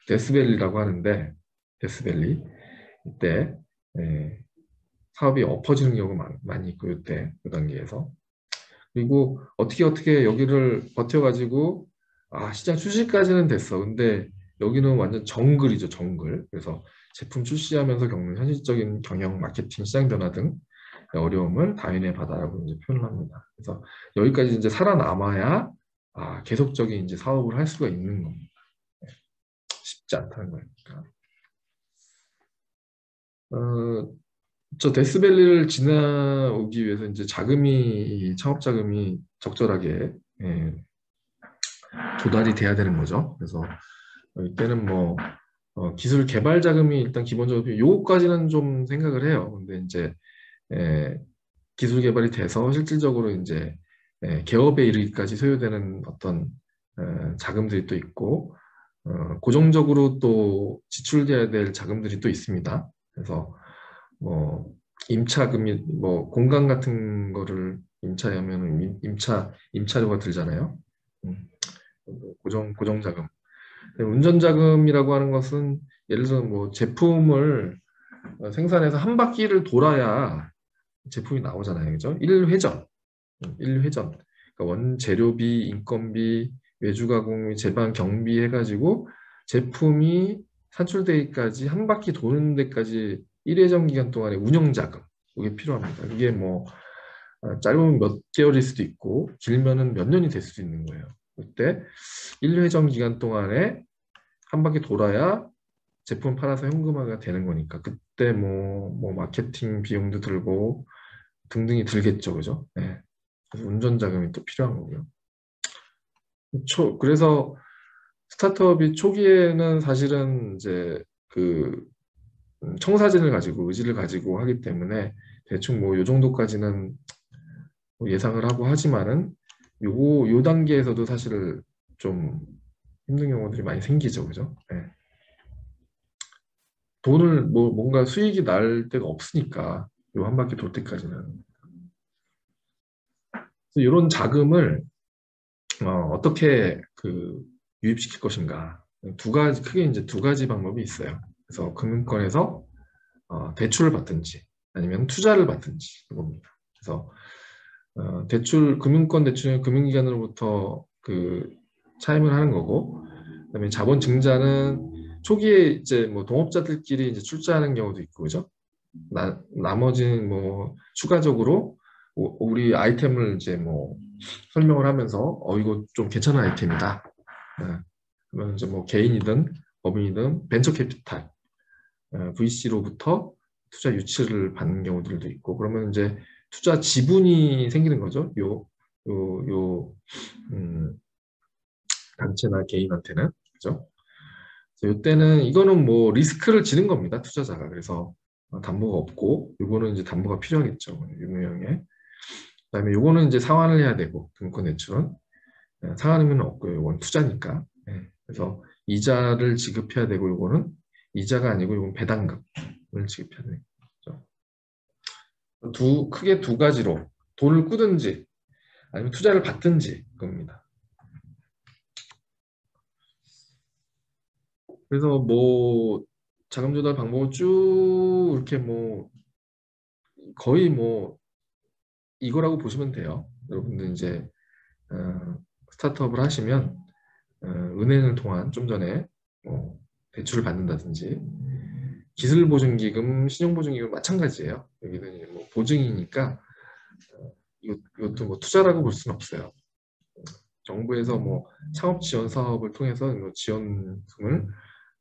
데스밸리라고 하는데 데스밸리 이때 에, 사업이 엎어지는 경우가 많이 있고 이때 그 단계에서 그리고 어떻게 여기를 버텨가지고 아 시장 출시까지는 됐어. 근데 여기는 완전 정글이죠 정글. 그래서 제품 출시하면서 겪는 현실적인 경영, 마케팅, 시장 변화 등 어려움을 다윈의 바다라고 이제 표현을 합니다. 그래서 여기까지 이제 살아남아야 아, 계속적인 이제 사업을 할 수가 있는 겁니다. 쉽지 않다는 거니까. 어, 저 데스밸리를 지나오기 위해서 이제 창업 자금이 적절하게 조달이 돼야 되는 거죠. 그래서 이때는 뭐 기술 개발 자금이 일단 기본적으로 요거까지는 좀 생각을 해요. 근데 이제 에, 기술 개발이 돼서 실질적으로 이제 개업에 이르기까지 소요되는 어떤 자금들이 또 있고 고정적으로 또 지출돼야 될 자금들이 또 있습니다. 그래서 뭐 임차금이 뭐 공간 같은 거를 임차하면 임차료가 들잖아요. 음, 고정 자금. 운전 자금이라고 하는 것은 예를 들어 뭐 제품을 생산해서 한 바퀴를 돌아야 제품이 나오잖아요. 그죠? 1회전. 1회전. 그러니까 원재료비, 인건비, 외주 가공, 제반 경비 해가지고 제품이 산출되기까지 한 바퀴 도는 데까지 1회전 기간 동안의 운영 자금. 이게 필요합니다. 이게 뭐 짧으면 몇 개월일 수도 있고 길면은 몇 년이 될 수도 있는 거예요. 그때 1회전 기간 동안에 한 바퀴 돌아야 제품 팔아서 현금화가 되는 거니까 그때 뭐 마케팅 비용도 들고 등등이 들겠죠, 그죠? 네. 그래서 운전 자금이 또 필요한 거고요. 그래서 스타트업이 초기에는 사실은 이제 그 청사진을 가지고 의지를 가지고 하기 때문에 대충 뭐 요 정도까지는 뭐 예상을 하고 하지만은 요 단계에서도 사실 좀 힘든 경우들이 많이 생기죠, 그죠? 네. 돈을 뭐 뭔가 수익이 날 데가 없으니까 요 한 바퀴 돌 때까지는 그래서 이런 자금을 어떻게 그 유입시킬 것인가 크게 이제 두 가지 방법이 있어요. 그래서 금융권에서 대출을 받든지 아니면 투자를 받든지 이겁니다. 그래서 금융권 대출은 금융기관으로부터 그 차임을 하는 거고, 그다음에 자본 증자는 초기에 이제 뭐 동업자들끼리 이제 출자하는 경우도 있고, 그죠? 나머지는 뭐 추가적으로 우리 아이템을 이제 뭐 설명을 하면서 이거 좀 괜찮은 아이템이다. 그러면 이제 뭐 개인이든 법인이든 벤처 캐피탈 VC로부터 투자 유치를 받는 경우들도 있고 그러면 이제 투자 지분이 생기는 거죠. 요 음, 단체나 개인한테는 그죠? 그래서 이때는 이거는 뭐 리스크를 지는 겁니다. 투자자가 그래서 담보가 없고 요거는 이제 담보가 필요하겠죠. 유무형에 그다음에 요거는 이제 상환을 해야 되고 금권 대출은 상환의무는 없고요. 이건 투자니까. 그래서 이자를 지급해야 되고 요거는 이자가 아니고 요건 배당금을 지급해야 되는 거죠. 크게 두 가지로 돈을 꾸든지 아니면 투자를 받든지 겁니다. 그래서 뭐 자금 조달 방법을 쭉 이렇게 뭐 거의 뭐 이거라고 보시면 돼요. 여러분들 이제 스타트업을 하시면 은행을 통한 좀 전에 뭐 대출을 받는다든지 기술보증기금, 신용보증기금 마찬가지예요. 여기는 이제 뭐 보증이니까 이것도 뭐 투자라고 볼 수는 없어요. 정부에서 뭐 창업 지원 사업을 통해서 뭐 지원금을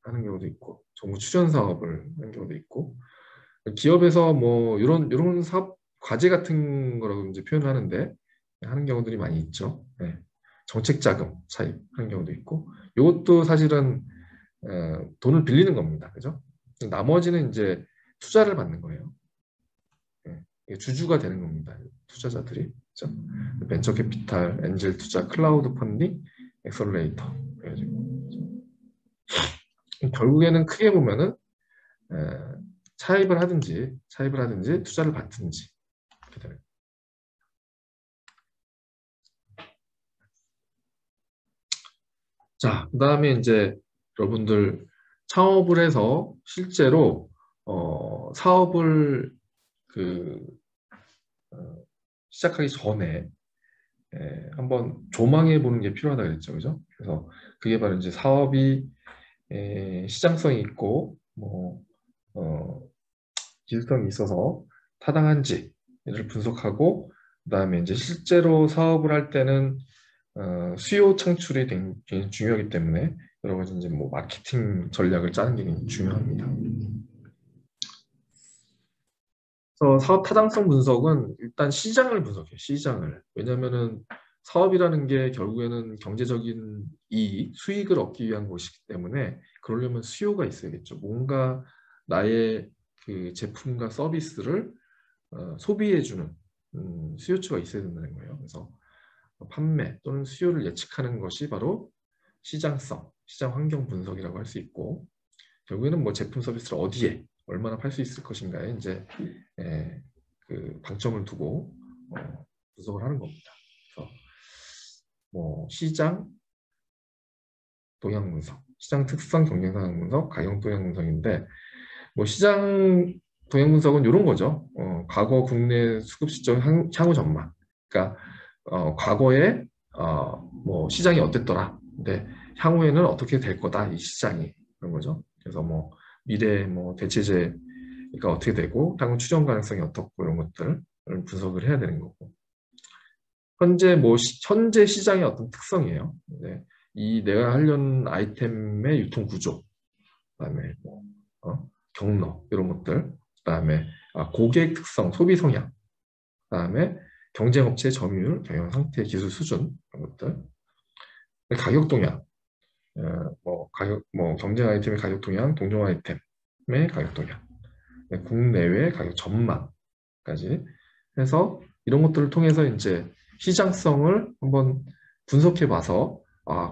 하는 경우도 있고, 정부 출연 사업을 하는 경우도 있고, 기업에서 뭐 이런 사업 과제 같은 거라고 이제 표현하는데 하는 경우들이 많이 있죠. 네. 정책 자금 차입하는 경우도 있고, 이것도 사실은 돈을 빌리는 겁니다. 그죠? 나머지는 이제 투자를 받는 거예요. 네. 이게 주주가 되는 겁니다. 투자자들이. 그죠? 벤처 캐피탈, 엔젤 투자, 클라우드 펀딩, 엑셀러레이터. 그래가지고 결국에는 크게 보면은 에, 차입을 하든지 투자를 받든지 이렇게 되는. 자, 그다음에 이제 여러분들 창업을 해서 실제로 사업을 그 시작하기 전에 한번 조망해 보는 게 필요하다 그랬죠, 그죠? 그래서 그게 바로 이제 사업이 시장성이 있고 뭐 기술성이 있어서 타당한지를 분석하고, 그다음에 이제 실제로 사업을 할 때는 수요 창출이 굉장히 중요하기 때문에 여러 가지 이제 뭐 마케팅 전략을 짜는 게 굉장히 중요합니다. 그래서 사업 타당성 분석은 일단 시장을 분석해요. 시장을. 왜냐하면은 사업이라는 게 결국에는 경제적인 이익, 수익을 얻기 위한 것이기 때문에 그러려면 수요가 있어야겠죠. 뭔가 나의 그 제품과 서비스를 소비해주는 수요처가 있어야 된다는 거예요. 그래서 판매 또는 수요를 예측하는 것이 바로 시장성, 시장 환경 분석이라고 할 수 있고, 결국에는 뭐 제품 서비스를 어디에 얼마나 팔 수 있을 것인가에 이제 그 방점을 두고 분석을 하는 겁니다. 그래서 뭐 시장 동향 분석, 시장 특성 경쟁 상황 분석, 가격 동향 분석인데, 뭐 시장 동향 분석은 이런 거죠. 과거 국내 수급 시점 향후 전망. 그러니까 과거에 뭐 시장이 어땠더라. 근데 향후에는 어떻게 될 거다. 이 시장이 그런 거죠. 그래서 뭐 미래 뭐 대체제가 어떻게 되고 향후 추정 가능성이 어떻고 이런 것들을 분석을 해야 되는 거고. 현재 뭐 현재 시장의 어떤 특성이에요. 네. 이 내가 하려는 아이템의 유통 구조, 그다음에 뭐 경로 이런 것들, 그다음에 고객 특성, 소비 성향, 그다음에 경쟁 업체의 점유율, 경영 상태, 기술 수준 이런 것들, 가격 동향, 뭐 가격, 뭐 경쟁 아이템의 가격 동향, 동종 아이템의 가격 동향, 국내외 가격 전망까지 해서 이런 것들을 통해서 이제 시장성을 한번 분석해 봐서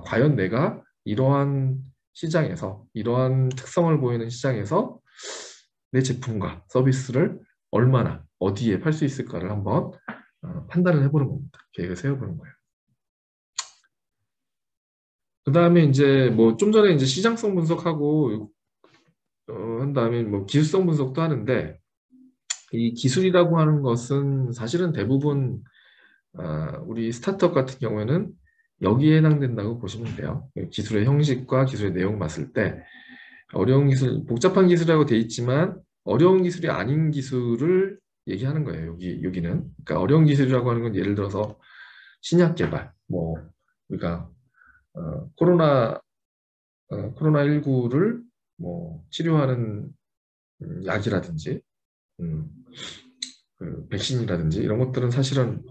과연 내가 이러한 시장에서 이러한 특성을 보이는 시장에서 내 제품과 서비스를 얼마나 어디에 팔 수 있을까를 한번 판단을 해보는 겁니다. 계획을 세워보는 거예요. 그 다음에 이제 뭐 좀 전에 이제 시장성 분석하고 한 다음에 뭐 기술성 분석도 하는데, 이 기술이라고 하는 것은 사실은 대부분 우리 스타트업 같은 경우에는 여기에 해당된다고 보시면 돼요. 기술의 형식과 기술의 내용 봤을 때 어려운 기술, 복잡한 기술이라고 돼 있지만 어려운 기술이 아닌 기술을 얘기하는 거예요. 여기는. 그러니까 어려운 기술이라고 하는 건 예를 들어서 신약 개발, 뭐 우리가 코로나19를 뭐 치료하는 약이라든지 음, 그 백신이라든지 이런 것들은 사실은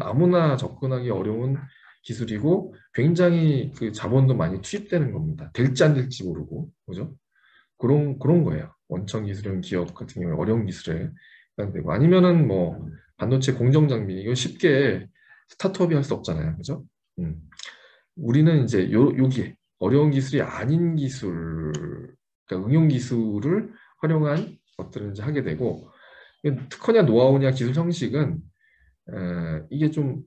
아무나 접근하기 어려운 기술이고 굉장히 그 자본도 많이 투입되는 겁니다. 될지 안 될지 모르고, 그죠? 그런 거예요. 원천 기술형 기업 같은 경우에 어려운 기술에 해당되고, 아니면은 뭐 반도체 공정 장비, 이거 쉽게 스타트업이 할 수 없잖아요, 그죠? 음. 우리는 이제 여기에 어려운 기술이 아닌 기술, 그러니까 응용 기술을 활용한 것들을 이제 하게 되고, 특허냐 노하우냐 기술 형식은 이게 좀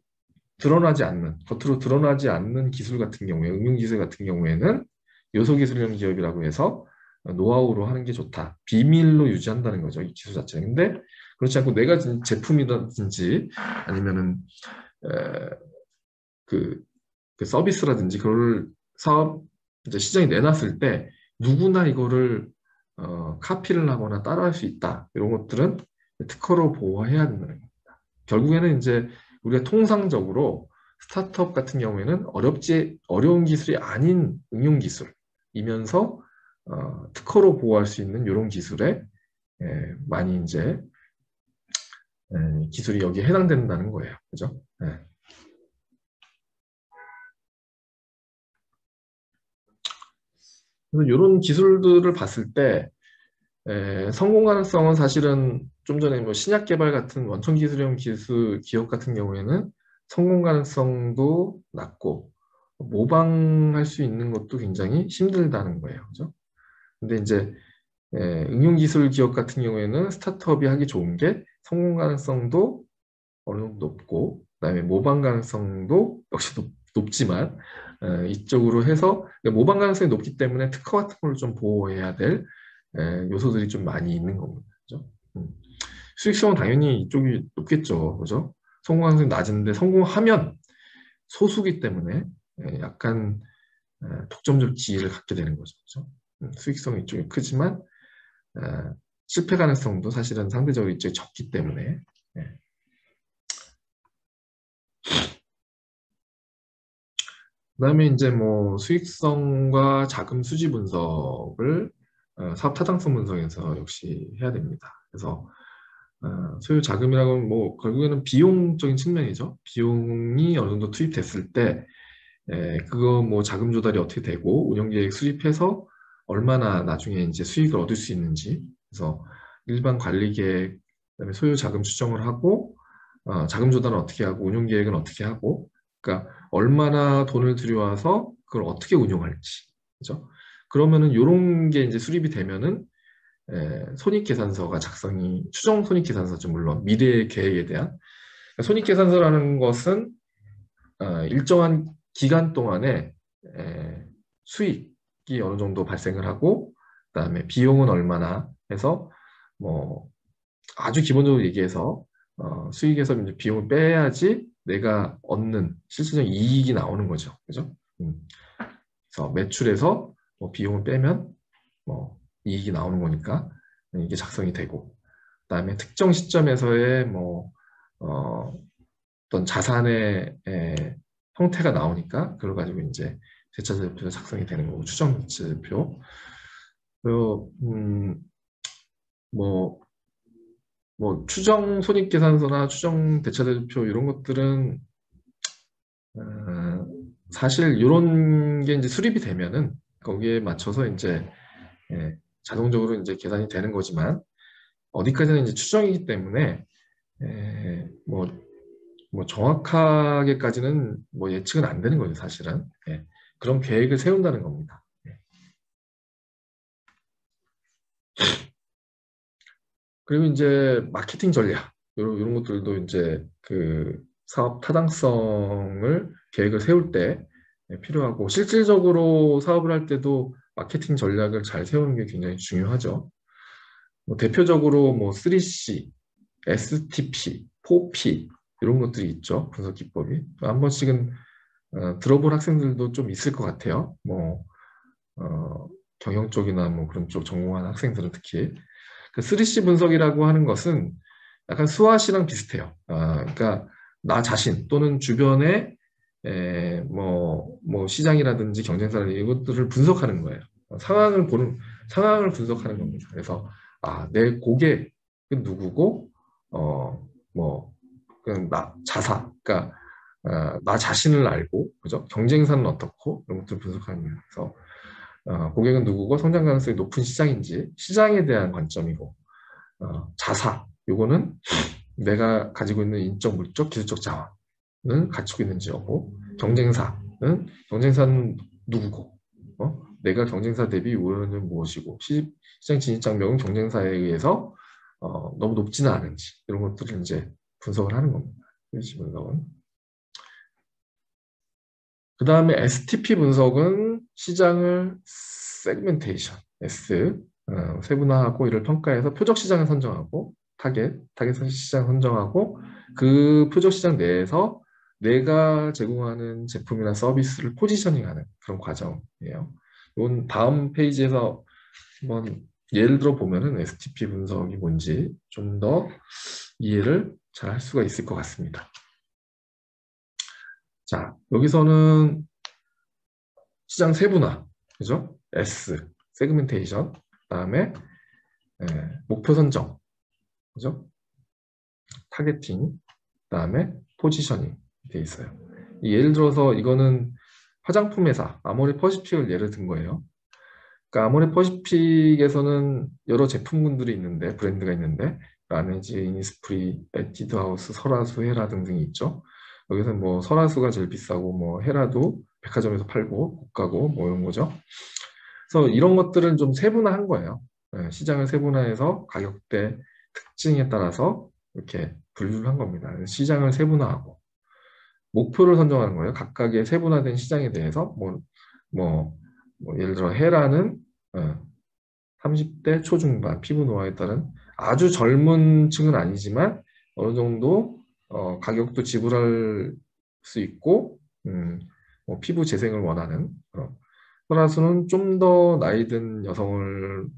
겉으로 드러나지 않는 기술 같은 경우에, 응용 기술 같은 경우에는 요소 기술형 기업이라고 해서 노하우로 하는 게 좋다. 비밀로 유지한다는 거죠, 이 기술 자체는. 근데 그렇지 않고 내가 제품이라든지 아니면은 그, 그 서비스라든지 그걸 사업 이제 시장에 내놨을 때 누구나 이거를 카피를 하거나 따라할 수 있다. 이런 것들은 특허로 보호해야 된다는 겁니다. 결국에는 이제 우리가 통상적으로 스타트업 같은 경우에는 어려운 기술이 아닌 응용 기술이면서 특허로 보호할 수 있는 이런 기술에 많이 이제 기술이 여기에 해당된다는 거예요. 그죠? 네. 그래서 이런 기술들을 봤을 때 성공 가능성은 사실은 좀 전에 뭐 신약 개발 같은 원천 기술형 기술 기업 같은 경우에는 성공 가능성도 낮고 모방할 수 있는 것도 굉장히 힘들다는 거예요. 그죠? 근데 이제 응용 기술 기업 같은 경우에는 스타트업이 하기 좋은 게 성공 가능성도 어느 정도 높고 그다음에 모방 가능성도 역시 높지만 이쪽으로 해서 모방 가능성이 높기 때문에 특허 같은 걸 좀 보호해야 될 요소들이 좀 많이 있는 겁니다. 그죠? 수익성은 당연히 이쪽이 높겠죠. 그죠? 성공 가능성이 낮은데 성공하면 소수기 때문에 약간 독점적 지위를 갖게 되는 거죠. 그죠? 수익성이 이쪽이 크지만 실패 가능성도 사실은 상대적으로 이쪽이 적기 때문에 그다음에 이제 뭐 수익성과 자금 수지 분석을 사업 타당성 분석에서 역시 해야 됩니다. 그래서 소요 자금이라고 하면 뭐 결국에는 비용적인 측면이죠. 비용이 어느 정도 투입됐을 때 그거 뭐 자금 조달이 어떻게 되고 운영 계획 수립해서 얼마나 나중에 이제 수익을 얻을 수 있는지 그래서 일반 관리 계획 그다음에 소요 자금 추정을 하고 자금 조달은 어떻게 하고 운영 계획은 어떻게 하고 그러니까 얼마나 돈을 들여와서 그걸 어떻게 운용할지 그죠? 그러면은 이런 게 이제 수립이 되면은 손익계산서가 작성이 추정 손익계산서죠. 물론 미래 계획에 대한 그러니까 손익계산서라는 것은 일정한 기간 동안에 수익이 어느 정도 발생을 하고 그다음에 비용은 얼마나 해서 뭐 아주 기본적으로 얘기해서 수익에서 이제 비용을 빼야지 내가 얻는 실질적인 이익이 나오는 거죠. 그죠? 그래서 매출에서 뭐 비용을 빼면 뭐 이익이 나오는 거니까 이게 작성이 되고 그다음에 특정 시점에서의 뭐 어떤 자산의 형태가 나오니까 그걸 가지고 이제 대차대조표가 작성이 되는 거고 추정 대차대표 그리고 뭐 추정 손익계산서나 추정 대차대조표 이런 것들은 사실 이런 게 이제 수립이 되면은 거기에 맞춰서 이제 자동적으로 이제 계산이 되는 거지만 어디까지는 이제 추정이기 때문에 뭐 정확하게까지는 뭐 예측은 안 되는 거죠, 사실은. 그런 계획을 세운다는 겁니다. 그리고 이제 마케팅 전략 이런 것들도 이제 그 사업 타당성을 계획을 세울 때 필요하고 실질적으로 사업을 할 때도 마케팅 전략을 잘 세우는 게 굉장히 중요하죠. 뭐 대표적으로 뭐 3C, STP, 4P 이런 것들이 있죠. 분석 기법이. 한 번씩은 들어본 학생들도 좀 있을 것 같아요. 뭐 경영 쪽이나 뭐 그런 쪽 전공한 학생들은 특히 그 3C 분석이라고 하는 것은 약간 수화시랑 비슷해요. 그러니까 나 자신 또는 주변의 뭐 시장이라든지 경쟁사라든지 이것들을 분석하는 거예요. 상황을 분석하는 겁니다. 그래서 내 고객은 누구고 뭐 그냥 나 자사 그러니까 나 자신을 알고 그죠? 경쟁사는 어떻고 이런 것들을 분석하는 거예요. 그래서 고객은 누구고 성장 가능성이 높은 시장인지 시장에 대한 관점이고 자사 요거는 내가 가지고 있는 인적, 물적, 기술적 자원은 갖추고 있는지 여부 경쟁사는 누구고 내가 경쟁사 대비 우위는 무엇이고 시장 진입 장벽은 경쟁사에 의해서 너무 높지는 않은지 이런 것들을 이제 분석을 하는 겁니다. 스위치 분석은. 그 다음에 STP 분석은 시장을 세그멘테이션, 세분화하고 이를 평가해서 표적 시장을 선정하고 타겟 시장 선정하고 그 표적 시장 내에서 내가 제공하는 제품이나 서비스를 포지셔닝하는 그런 과정이에요. 이건 다음 페이지에서 한번 예를 들어 보면은 STP 분석이 뭔지 좀 더 이해를 잘 할 수가 있을 것 같습니다. 자, 여기서는 시장 세분화, 그죠? 세그멘테이션, 그다음에 목표 선정, 그죠? 타겟팅, 그다음에 포지셔닝 돼 있어요. 예를 들어서 이거는 화장품 회사 아모레 퍼시픽을 예를 든 거예요. 그러니까 아모레 퍼시픽에서는 여러 제품군들이 있는데, 브랜드가 있는데, 라네즈, 이니스프리, 에뛰드하우스, 설화수, 헤라 등등이 있죠. 여기서 뭐 설화수가 제일 비싸고, 뭐 헤라도 백화점에서 팔고 고가고 뭐 이런 거죠. 그래서 이런 것들은 좀 세분화한 거예요. 시장을 세분화해서 가격대 특징에 따라서 이렇게 분류를 한 겁니다. 시장을 세분화하고 목표를 선정하는 거예요. 각각의 세분화된 시장에 대해서 뭐, 예를 들어 헤라는 30대 초중반 피부 노화에 따른 아주 젊은 층은 아니지만 어느 정도 가격도 지불할 수 있고 뭐 피부 재생을 원하는 그런 플러스는 좀 더 나이 든 여성으로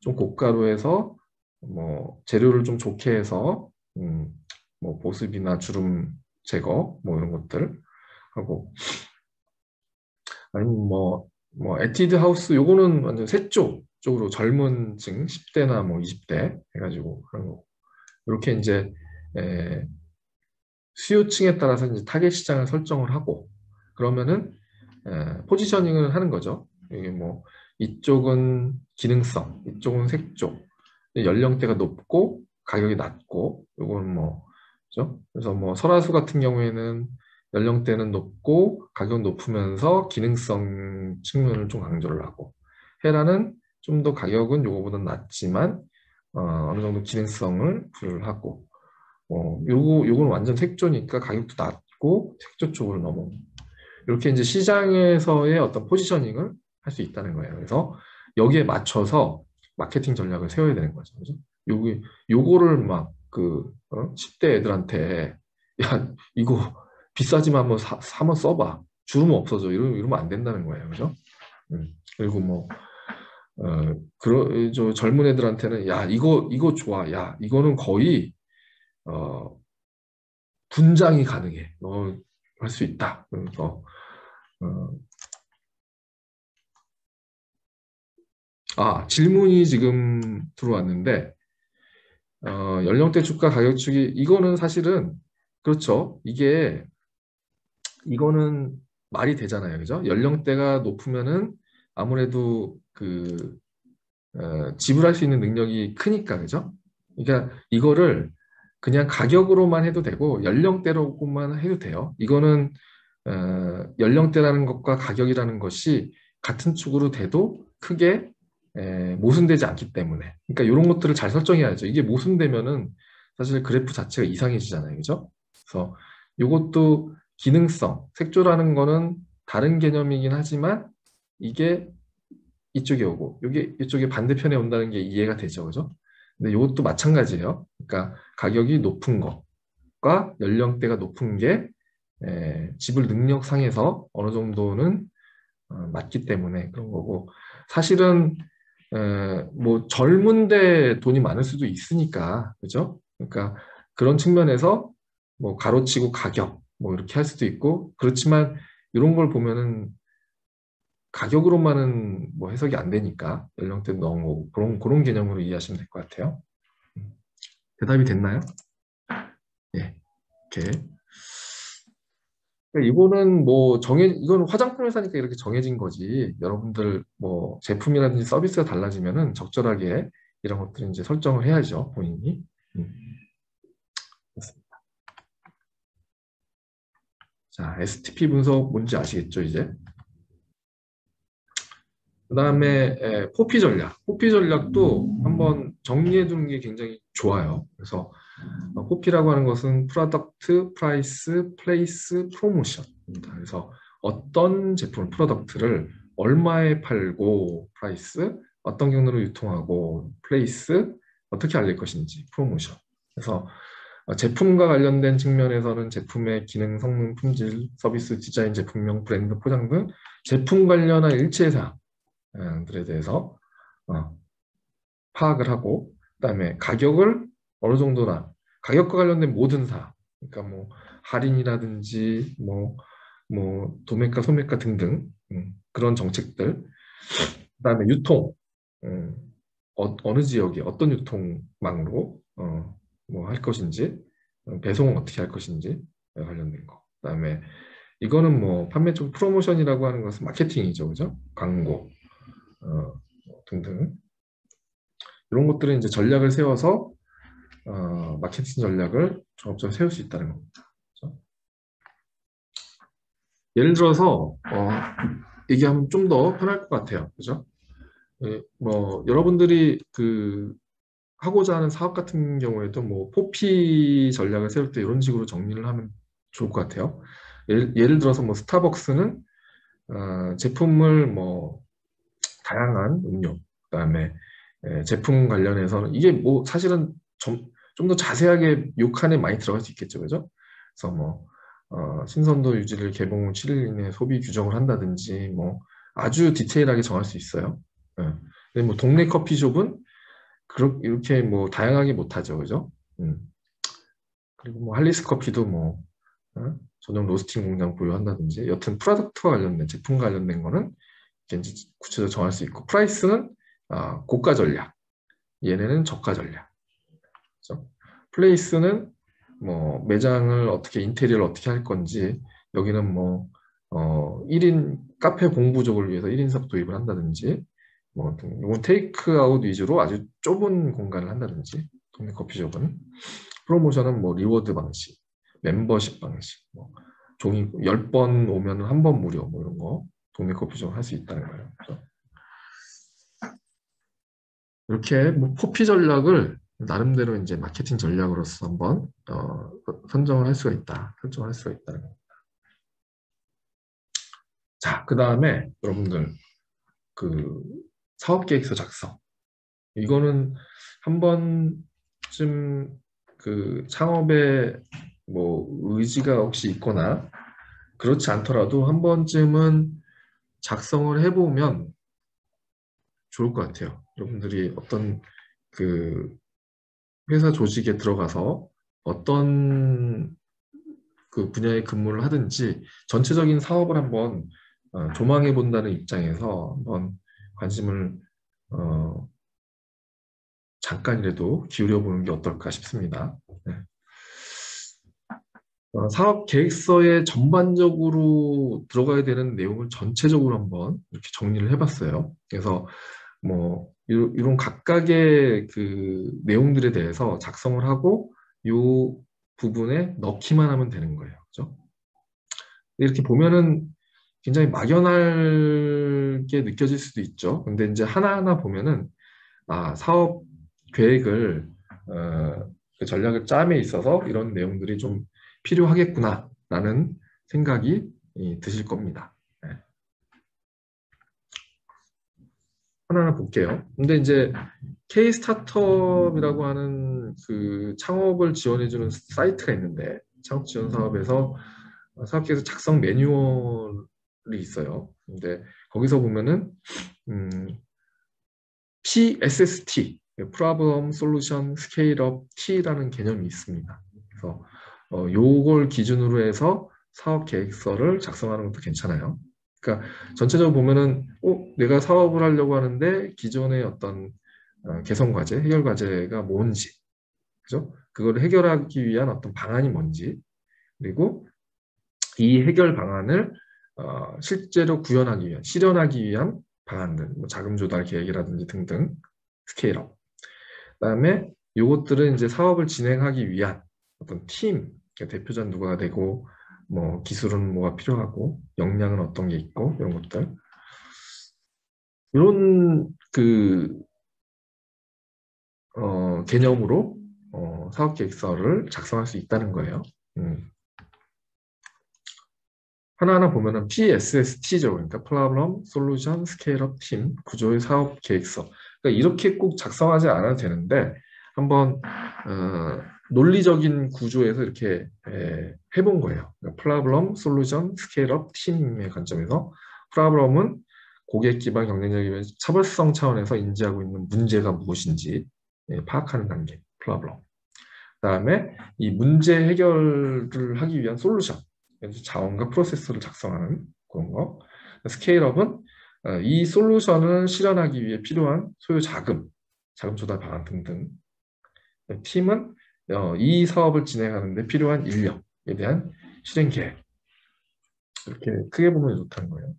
좀 고가로 해서 뭐 재료를 좀 좋게 해서 뭐 보습이나 주름 제거 뭐 이런 것들 하고 아니면 뭐 에뛰드 하우스 요거는 완전 세쪽 쪽으로 젊은 층 10대나 뭐 20대 해가지고 그런 거 이렇게 이제 에, 수요층에 따라서 이제 타겟 시장을 설정을 하고 그러면은 포지셔닝을 하는 거죠. 이게 뭐 이쪽은 기능성, 이쪽은 색조, 연령대가 높고 가격이 낮고 요거는 뭐 그죠? 그래서 뭐 설화수 같은 경우에는 연령대는 높고 가격 높으면서 기능성 측면을 좀 강조를 하고 헤라는 좀 더 가격은 요거보다 낮지만 어느 정도 기능성을 부여를 하고 요거는 완전 색조니까 가격도 낮고 색조 쪽으로 넘어오는 이렇게 이제 시장에서의 어떤 포지셔닝을 할 수 있다는 거예요. 그래서 여기에 맞춰서 마케팅 전략을 세워야 되는 거죠. 그죠? 요거를 막 10대 애들한테 야, 이거 비싸지만 한번 한번 써봐. 주름 없어져. 이러면 안 된다는 거예요. 그죠? 그리고 저 젊은 애들한테는 야, 이거 좋아. 야, 이거는 거의, 어, 분장이 가능해. 너 할 수 있다. 그래서, 어, 질문이 지금 들어왔는데, 연령대 주가 가격 축이, 이거는 사실은, 그렇죠. 이거는 말이 되잖아요. 그죠? 연령대가 높으면은 아무래도 지불할 수 있는 능력이 크니까, 그죠? 그러니까 이거를 그냥 가격으로만 해도 되고, 연령대로만 해도 돼요. 이거는, 연령대라는 것과 가격이라는 것이 같은 축으로 돼도 크게 모순되지 않기 때문에. 그러니까 이런 것들을 잘 설정해야죠. 이게 모순되면은 사실 그래프 자체가 이상해지잖아요. 그죠? 그래서 이것도 기능성, 색조라는 거는 다른 개념이긴 하지만 이게 이쪽에 오고 이게 이쪽에 반대편에 온다는 게 이해가 되죠. 그죠? 근데 이것도 마찬가지예요. 그러니까 가격이 높은 것과 연령대가 높은 게 지불 능력 상에서 어느 정도는 맞기 때문에 그런 거고 사실은 뭐 젊은데 돈이 많을 수도 있으니까 그죠? 그러니까 그런 측면에서 뭐 가로치고 가격 뭐 이렇게 할 수도 있고 그렇지만 이런 걸 보면은 가격으로만은 뭐 해석이 안 되니까 연령대 넣은 거고 그런 개념으로 이해하시면 될 것 같아요. 음, 대답이 됐나요? 예, 이렇게. 그러니까 이거는 이거는 화장품 회사니까 이렇게 정해진 거지. 여러분들 뭐 제품이라든지 서비스가 달라지면은 적절하게 이런 것들을 이제 설정을 해야죠, 본인이. 음, 그렇습니다. 자, STP 분석 뭔지 아시겠죠, 이제? 그 다음에 포피 전략. 포피 전략도 한번 정리해 두는 게 굉장히 좋아요. 그래서 포피라고 하는 것은 프로덕트, 프라이스, 플레이스, 프로모션입니다. 그래서 어떤 제품, 프로덕트를 얼마에 팔고, 프라이스, 어떤 경로로 유통하고, 플레이스, 어떻게 알릴 것인지, 프로모션. 그래서 제품과 관련된 측면에서는 제품의 기능, 성능, 품질, 서비스, 디자인, 제품명, 브랜드, 포장 등 제품 관련한 일체 사항들에 대해서 어, 파악을 하고, 그다음에 가격을 어느 정도나 가격과 관련된 모든 사항, 그러니까 뭐 할인이라든지 뭐 도매가, 소매가 등등 그런 정책들, 그다음에 유통, 음, 느 지역에 어떤 유통망으로 뭐 할 것인지, 배송은 어떻게 할 것인지 관련된 거. 그다음에 이거는 뭐 판매 쪽 프로모션이라고 하는 것은 마케팅이죠, 그죠? 광고. 등등 이런 것들은 이제 전략을 세워서 마케팅 전략을 종합적으로 세울 수 있다는 겁니다. 그렇죠? 예를 들어서 얘기하면 좀 더 편할 것 같아요. 그죠? 예, 뭐 여러분들이 하고자 하는 사업 같은 경우에도 뭐 포피 전략을 세울 때 이런 식으로 정리를 하면 좋을 것 같아요. 예를 들어서 뭐 스타벅스는 제품을 뭐 다양한 음료, 그다음에 제품 관련해서는 이게 뭐 사실은 좀 더 자세하게 요 칸에 많이 들어갈 수 있겠죠, 그죠? 그래서 뭐 신선도 유지를 개봉 후 7일 이내 소비 규정을 한다든지 뭐 아주 디테일하게 정할 수 있어요. 예. 근데 뭐 동네 커피숍은 이렇게 뭐 다양하게 못하죠, 그죠? 그리고 뭐 할리스 커피도 뭐 전용 로스팅 공장 보유한다든지 여튼 프로덕트와 관련된 제품 관련된 거는 이제 구체적으로 정할 수 있고 프라이스는 고가 전략, 얘네는 저가 전략. 그렇죠? 플레이스는 뭐 매장을 어떻게 인테리어를 어떻게 할 건지 여기는 뭐 1인 카페 공부족을 위해서 1인석 도입을 한다든지 뭐 이건 테이크아웃 위주로 아주 좁은 공간을 한다든지 동네 커피숍은 프로모션은 뭐 리워드 방식, 멤버십 방식, 뭐 종이 10번 오면 한 번 무료 뭐 이런 거 동네 커피숍 할 수 있다는 거예요. 그렇죠? 이렇게 뭐 포피 전략을 나름대로 이제 마케팅 전략으로서 한번 선정을 할 수가 있다. 설정을 할 수가 있다는 겁니다. 자, 그 다음에 여러분들 그 사업 계획서 작성. 이거는 한 번쯤 창업에 뭐 의지가 혹시 있거나 그렇지 않더라도 한 번쯤은 작성을 해보면 좋을 것 같아요. 여러분들이 어떤 그 회사 조직에 들어가서 어떤 분야의 근무를 하든지 전체적인 사업을 한번 조망해 본다는 입장에서 한번 관심을 어, 잠깐이라도 기울여 보는 게 어떨까 싶습니다. 네. 사업 계획서에 전반적으로 들어가야 되는 내용을 전체적으로 한번 이렇게 정리를 해봤어요. 그래서 뭐 이런 각각의 내용들에 대해서 작성을 하고 이 부분에 넣기만 하면 되는 거예요. 그죠? 이렇게 보면은 굉장히 막연하게 느껴질 수도 있죠. 근데 이제 하나하나 보면은 사업 계획을 그 전략을 짬에 있어서 이런 내용들이 좀 필요하겠구나라는 생각이 드실 겁니다. 네. 하나하나 볼게요. 근데 이제 K 스타트업이라고 하는 창업을 지원해주는 사이트가 있는데 창업 지원 사업에서 사업계획서 작성 매뉴얼이 있어요. 근데 거기서 보면은 PSST, Problem Solution Scale Up T라는 개념이 있습니다. 그래서 요걸 기준으로 해서 사업 계획서를 작성하는 것도 괜찮아요. 그러니까 전체적으로 보면은 내가 사업을 하려고 하는데 기존의 어떤 개선 과제, 해결 과제가 뭔지, 그죠? 그걸 해결하기 위한 어떤 방안이 뭔지, 그리고 이 해결 방안을 실제로 구현하기 위한, 실현하기 위한 방안들, 뭐 자금 조달 계획이라든지 등등 스케일업. 그다음에 요것들은 이제 사업을 진행하기 위한 어떤 팀, 그러니까 대표자 누가 되고, 뭐 기술은 뭐가 필요하고, 역량은 어떤 게 있고 이런 것들. 이런 개념으로 사업 계획서를 작성할 수 있다는 거예요. 하나하나 보면은 PSST죠. 그러니까 Problem, Solution, Scale Up Team, 구조의 사업 계획서. 그러니까 이렇게 꼭 작성하지 않아도 되는데 한번 논리적인 구조에서 이렇게 해본 거예요. 그러니까 Problem, Solution, Scale Up Team의 관점에서 Problem은 고객 기반 경쟁력이면 차별성 차원에서 인지하고 있는 문제가 무엇인지 파악하는 단계, Problem. 그다음에 이 문제 해결을 하기 위한 솔루션, 자원과 프로세스를 작성하는 그런 거. 스케일업은 이 솔루션을 실현하기 위해 필요한 소요 자금, 자금 조달 방안 등등. 팀은 이 사업을 진행하는 데 필요한 인력에 대한 실행 계획. 이렇게 크게 보면 좋다는 거예요.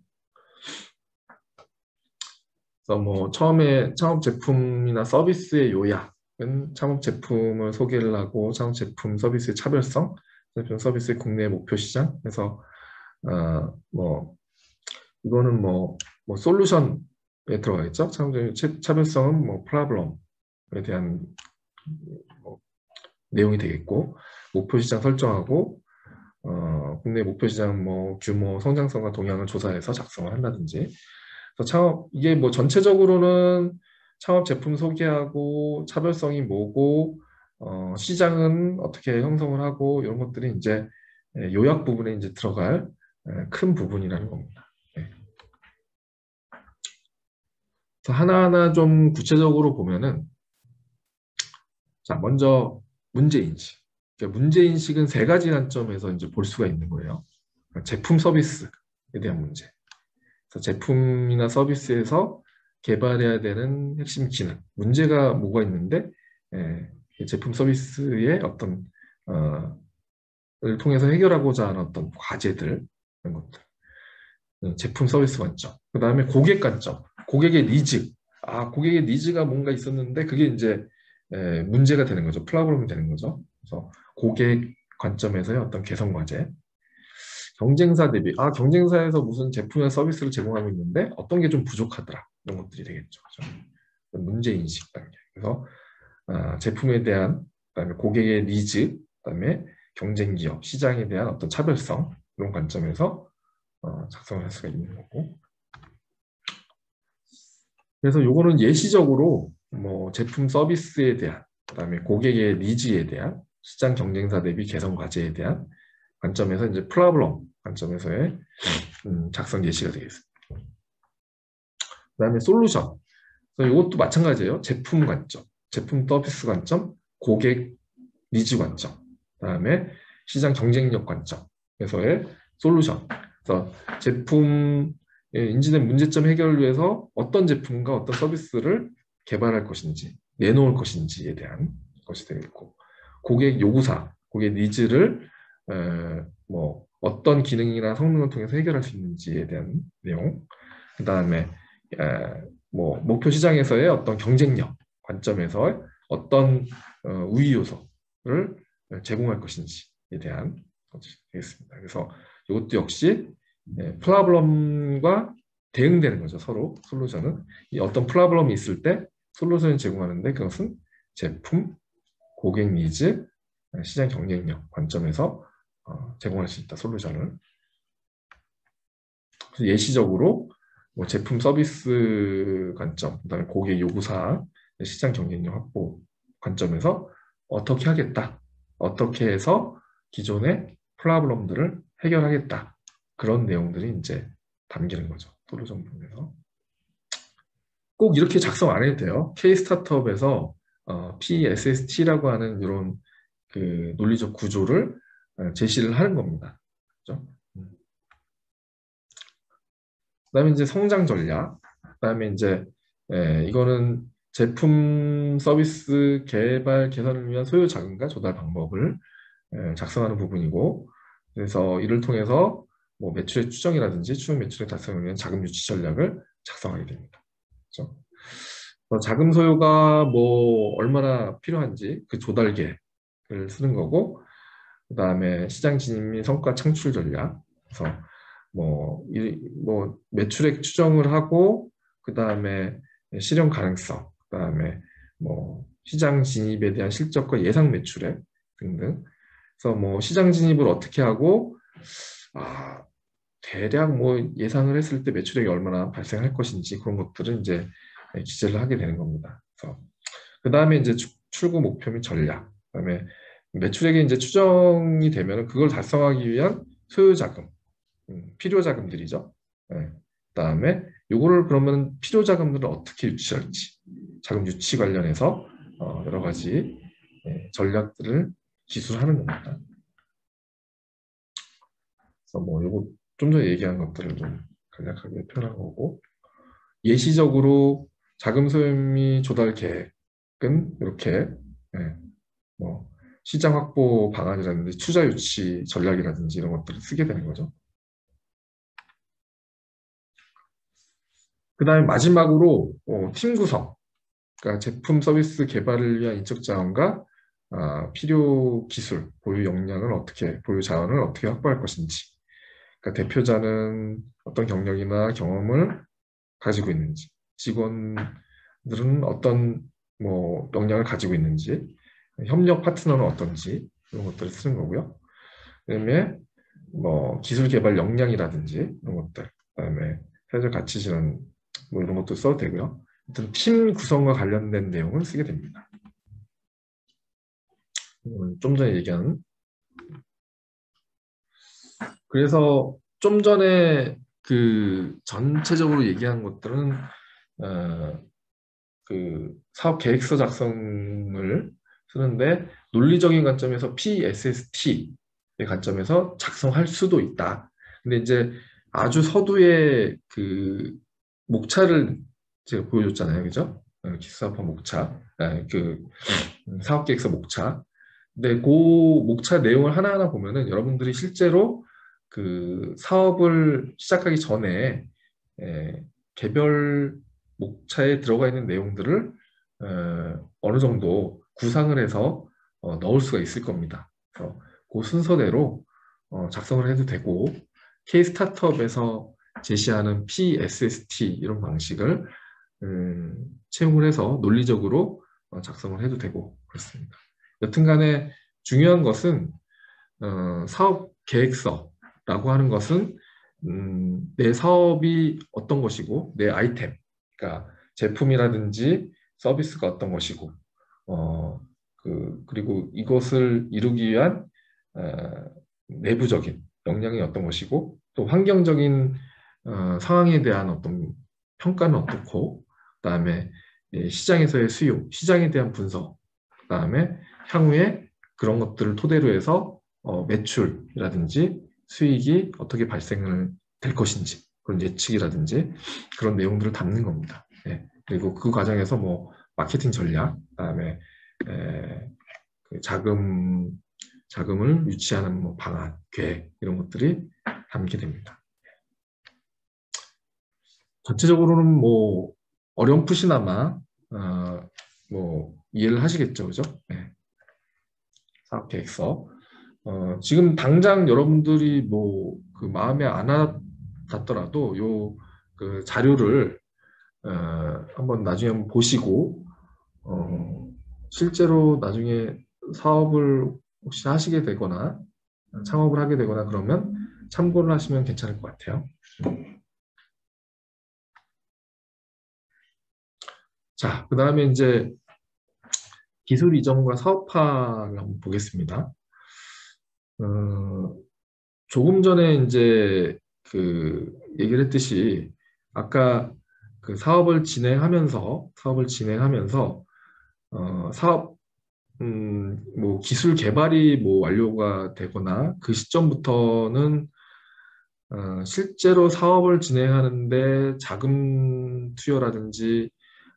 그래서 뭐 처음에 창업 제품이나 서비스의 요약은 창업 제품을 소개를 하고 창업 제품 서비스의 차별성, 제품 서비스의 국내 목표 시장. 그래서 뭐 이거는 뭐 솔루션에 들어가겠죠. 창업 차별성은 뭐 프로블럼에 대한 뭐 내용이 되겠고, 목표 시장 설정하고 국내 목표 시장 뭐 규모, 성장성과 동향을 조사해서 작성을 한다든지. 그래서 창업 이게 뭐 전체적으로는 창업 제품 소개하고 차별성이 뭐고 시장은 어떻게 형성을 하고 이런 것들이 이제 요약 부분에 이제 들어갈 큰 부분이라는 겁니다. 네. 그래서 하나하나 좀 구체적으로 보면은 자 먼저 문제인식. 그러니까 문제인식은 세 가지 관점에서 이제 볼 수가 있는 거예요. 그러니까 제품 서비스에 대한 문제. 그래서 제품이나 서비스에서 개발해야 되는 핵심 기능, 문제가 뭐가 있는데 제품 서비스의 어떤 을 통해서 해결하고자 하는 어떤 과제들 이런 것들, 제품 서비스 관점, 그 다음에 고객 관점, 고객의 니즈, 고객의 니즈가 뭔가 있었는데 그게 이제 문제가 되는 거죠, 프로블럼이 되는 거죠. 그래서 고객 관점에서의 어떤 개선 과제, 경쟁사 대비, 경쟁사에서 무슨 제품이나 서비스를 제공하고 있는데 어떤 게 좀 부족하더라. 이런 것들이 되겠죠. 그죠? 문제인식 단계. 그래서 제품에 대한, 그다음에 고객의 니즈, 그다음에 경쟁 기업, 시장에 대한 어떤 차별성, 이런 관점에서 작성을 할 수가 있는 거고. 그래서 요거는 예시적으로 뭐 제품 서비스에 대한, 그다음에 고객의 니즈에 대한, 시장 경쟁사 대비 개선 과제에 대한 관점에서 이제 프로블럼 관점에서의 작성 예시가 되겠습니다. 그다음에 솔루션. 이것도 마찬가지예요. 제품 관점, 제품 서비스 관점, 고객 니즈 관점, 그다음에 시장 경쟁력 관점에서의 솔루션. 그래서 제품에 인지된 문제점 해결을 위해서 어떤 제품과 어떤 서비스를 개발할 것인지, 내놓을 것인지에 대한 것이 되겠고, 고객 요구사, 고객 니즈를 뭐 어떤 기능이나 성능을 통해서 해결할 수 있는지에 대한 내용, 그 다음에 뭐 목표 시장에서의 어떤 경쟁력 관점에서 어떤 우위 요소를 제공할 것인지에 대한 것이 되겠습니다. 그래서 이것도 역시 프로블럼과 대응되는 거죠. 서로 솔루션은 어떤 프로블럼이 있을 때 솔루션을 제공하는데 그것은 제품, 고객 니즈, 시장 경쟁력 관점에서 제공할 수 있다. 솔루션을. 예시적으로 뭐 제품 서비스 관점, 그다음에 고객 요구사항, 시장 경쟁력 확보 관점에서 어떻게 하겠다, 어떻게 해서 기존의 프로블럼들을 해결하겠다, 그런 내용들이 이제 담기는 거죠. 솔루션 부분에서. 꼭 이렇게 작성 안 해도 돼요. K-스타트업에서 PSST라고 하는 이런 그 논리적 구조를 제시를 하는 겁니다. 그렇죠? 그다음에 이제 성장 전략, 그다음에 이제 이거는 제품 서비스 개발 개선을 위한 소요 자금과 조달 방법을 작성하는 부분이고, 그래서 이를 통해서 뭐 매출의 추정이라든지 추후 매출의 달성을 위한 자금 유치 전략을 작성하게 됩니다. 그렇죠? 자금 소요가 뭐 얼마나 필요한지 그 조달 계획을 쓰는 거고, 그다음에 시장 진입 및 성과 창출 전략. 그래서 뭐 매출액 추정을 하고, 그다음에 실현 가능성, 그다음에 뭐 시장 진입에 대한 실적과 예상 매출액 등등. 그래서 뭐 시장 진입을 어떻게 하고 대략 뭐 예상을 했을 때 매출액이 얼마나 발생할 것인지 그런 것들은 이제 기재를 하게 되는 겁니다. 그래서 그다음에 이제 출구 목표 및 전략. 그다음에 매출액이 이제 추정이 되면 그걸 달성하기 위한 소요 자금, 필요 자금들이죠. 네. 그다음에 요거를 그러면 필요 자금들을 어떻게 유치할지, 자금 유치 관련해서 여러 가지 전략들을 기술하는 겁니다. 그래서 뭐 요거 좀 전에 얘기한 것들을 좀 간략하게 표현한 거고, 예시적으로 자금 소요 및 조달 계획은 이렇게 뭐 시장 확보 방안이라든지 투자 유치 전략이라든지 이런 것들을 쓰게 되는 거죠. 그 다음에 마지막으로 팀 구성, 그러니까 제품 서비스 개발을 위한 인적 자원과 필요 기술, 보유 자원을 어떻게 확보할 것인지. 그러니까 대표자는 어떤 경력이나 경험을 가지고 있는지, 직원들은 어떤 뭐 역량을 가지고 있는지, 협력 파트너는 어떤지 이런 것들을 쓰는 거고요. 그다음에 뭐 기술 개발 역량이라든지 이런 것들, 그다음에 사회적 가치 실현 뭐 이런 것도 써도 되고요. 하여튼 팀 구성과 관련된 내용을 쓰게 됩니다. 좀 전에 얘기한 그래서 좀 전에 그 전체적으로 얘기한 것들은 그 사업 계획서 작성을 쓰는데 논리적인 관점에서 PSST의 관점에서 작성할 수도 있다. 근데 이제 아주 서두에 그 목차를 제가 보여줬잖아요, 그죠? 기술사업화 목차, 그 사업계획서 목차. 근데 그 목차 내용을 하나하나 보면은 여러분들이 실제로 그 사업을 시작하기 전에 개별 목차에 들어가 있는 내용들을 어느 정도 구상을 해서 넣을 수가 있을 겁니다. 그래서 그 순서대로 작성을 해도 되고 K-스타트업에서 제시하는 PSST 이런 방식을 채용을 해서 논리적으로 작성을 해도 되고 그렇습니다. 여튼간에 중요한 것은 사업 계획서라고 하는 것은 내 사업이 어떤 것이고 내 아이템, 그러니까 제품이라든지 서비스가 어떤 것이고 그리고 이것을 이루기 위한 내부적인 역량이 어떤 것이고 또 환경적인 상황에 대한 어떤 평가는 어떻고 그다음에 시장에서의 수요, 시장에 대한 분석, 그다음에 향후에 그런 것들을 토대로 해서 매출이라든지 수익이 어떻게 발생을 될 것인지 그런 예측이라든지 그런 내용들을 담는 겁니다. 예. 그리고 그 과정에서 뭐 마케팅 전략, 그다음에 그 자금을 유치하는 뭐 방안, 계획 이런 것들이 담게 됩니다. 전체적으로는 뭐 어렴풋이나마 뭐 이해를 하시겠죠, 그죠? 네. 사업 계획서. 지금 당장 여러분들이 뭐 그 마음에 안 와닿더라도 요 그 자료를 한번 나중에 한번 보시고 실제로 나중에 사업을 혹시 하시게 되거나 창업을 하게 되거나 그러면 참고를 하시면 괜찮을 것 같아요. 자, 그 다음에 이제 기술 이전과 사업화를 한번 보겠습니다. 조금 전에 이제 그 얘기를 했듯이 아까 그 사업을 진행하면서 사업 뭐 기술 개발이 뭐 완료가 되거나 그 시점부터는 실제로 사업을 진행하는데 자금 투여라든지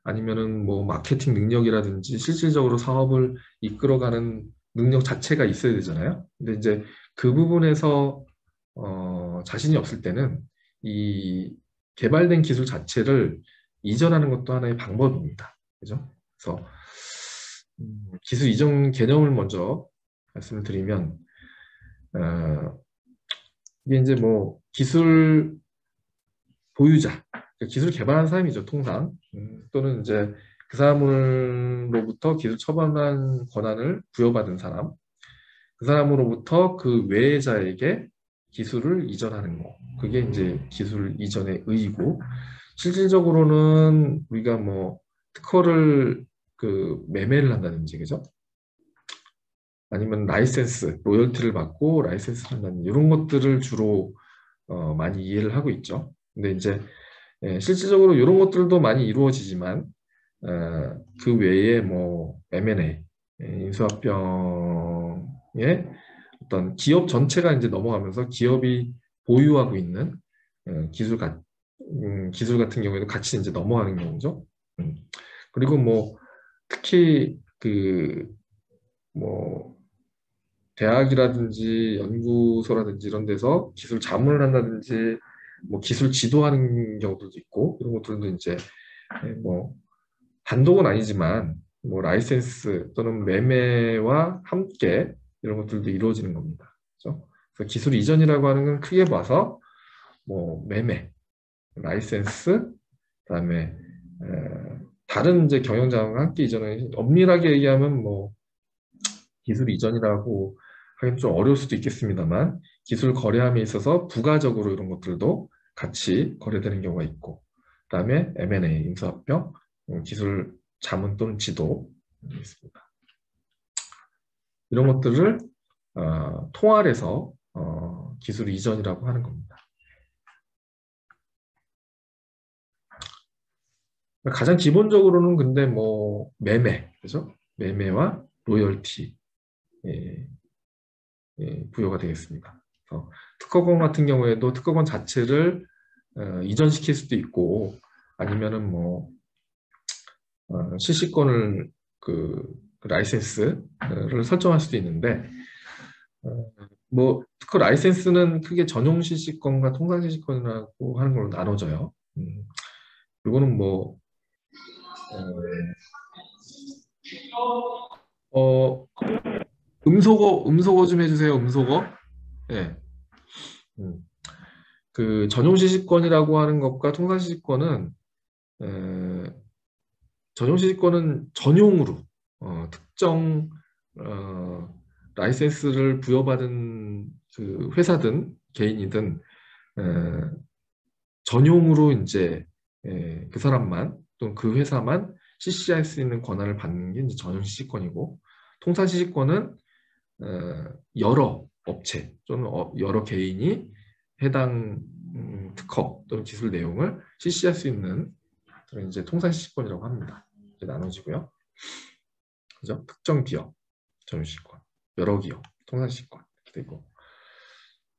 아니면은 뭐 마케팅 능력이라든지 실질적으로 사업을 이끌어가는 능력 자체가 있어야 되잖아요. 근데 이제 그 부분에서 자신이 없을 때는 이 개발된 기술 자체를 이전하는 것도 하나의 방법입니다. 그죠? 그래서 기술 이전 개념을 먼저 말씀을 드리면 이게 이제 뭐 기술 보유자, 그러니까 기술 개발한 사람이죠, 통상. 또는 이제 그 사람으로부터 기술 처분한 권한을 부여받은 사람, 그 사람으로부터 그 외자에게 기술을 이전하는 거. 그게 이제 기술 이전의 의의고, 실질적으로는 우리가 뭐 특허를 그 매매를 한다든지, 그죠? 아니면 라이센스, 로열티를 받고 라이센스를 한다는 이런 것들을 주로 많이 이해를 하고 있죠. 근데 이제 실질적으로 이런 것들도 많이 이루어지지만 그 외에 뭐 M&A, 인수합병의 어떤 기업 전체가 이제 넘어가면서 기업이 보유하고 있는 기술 같은 경우에도 같이 이제 넘어가는 경우죠. 그리고 뭐 특히 그 뭐 대학이라든지 연구소라든지 이런 데서 기술 자문을 한다든지 뭐 기술 지도하는 경우들도 있고 이런 것들도 이제 뭐 단독은 아니지만 뭐 라이센스 또는 매매와 함께 이런 것들도 이루어지는 겁니다. 그렇죠? 그래서 기술 이전이라고 하는 건 크게 봐서 뭐 매매, 라이센스, 그다음에 다른 이제 경영자와 함께 이전을 엄밀하게 얘기하면 뭐 기술 이전이라고 하긴 좀 어려울 수도 있겠습니다만 기술 거래함에 있어서 부가적으로 이런 것들도 같이 거래되는 경우가 있고 그다음에 M&A, 인수합병, 기술 자문 또는 지도 있습니다. 이런 것들을 통할해서 기술 이전이라고 하는 겁니다. 가장 기본적으로는 근데 뭐 매매, 그죠? 매매와 로열티 부여가 되겠습니다. 특허권 같은 경우에도 특허권 자체를 이전시킬 수도 있고 아니면은 뭐 실시권을 그 라이센스를 설정할 수도 있는데 뭐 특허 라이센스는 크게 전용 실시권과 통상 실시권이라고 하는 걸로 나눠져요. 이거는 뭐 어, 음소거 좀 해주세요. 음소거. 네. 그 전용 실시권이라고 하는 것과 통상 실시권은 전용 실시권은 전용으로 특정 라이센스를 부여받은 그 회사든 개인이든 전용으로 이제 그 사람만 또는 그 회사만 실시할 수 있는 권한을 받는 게 이제 전용 실시권이고 통상 실시권은 여러 업체 또는 여러 개인이 해당 특허 또는 기술 내용을 실시할 수 있는 그런 이제 통상 실시권이라고 합니다. 이제 나눠지고요. 그죠? 특정 기업 전용 실시권, 여러 기업 통상 실시권 이렇게 되고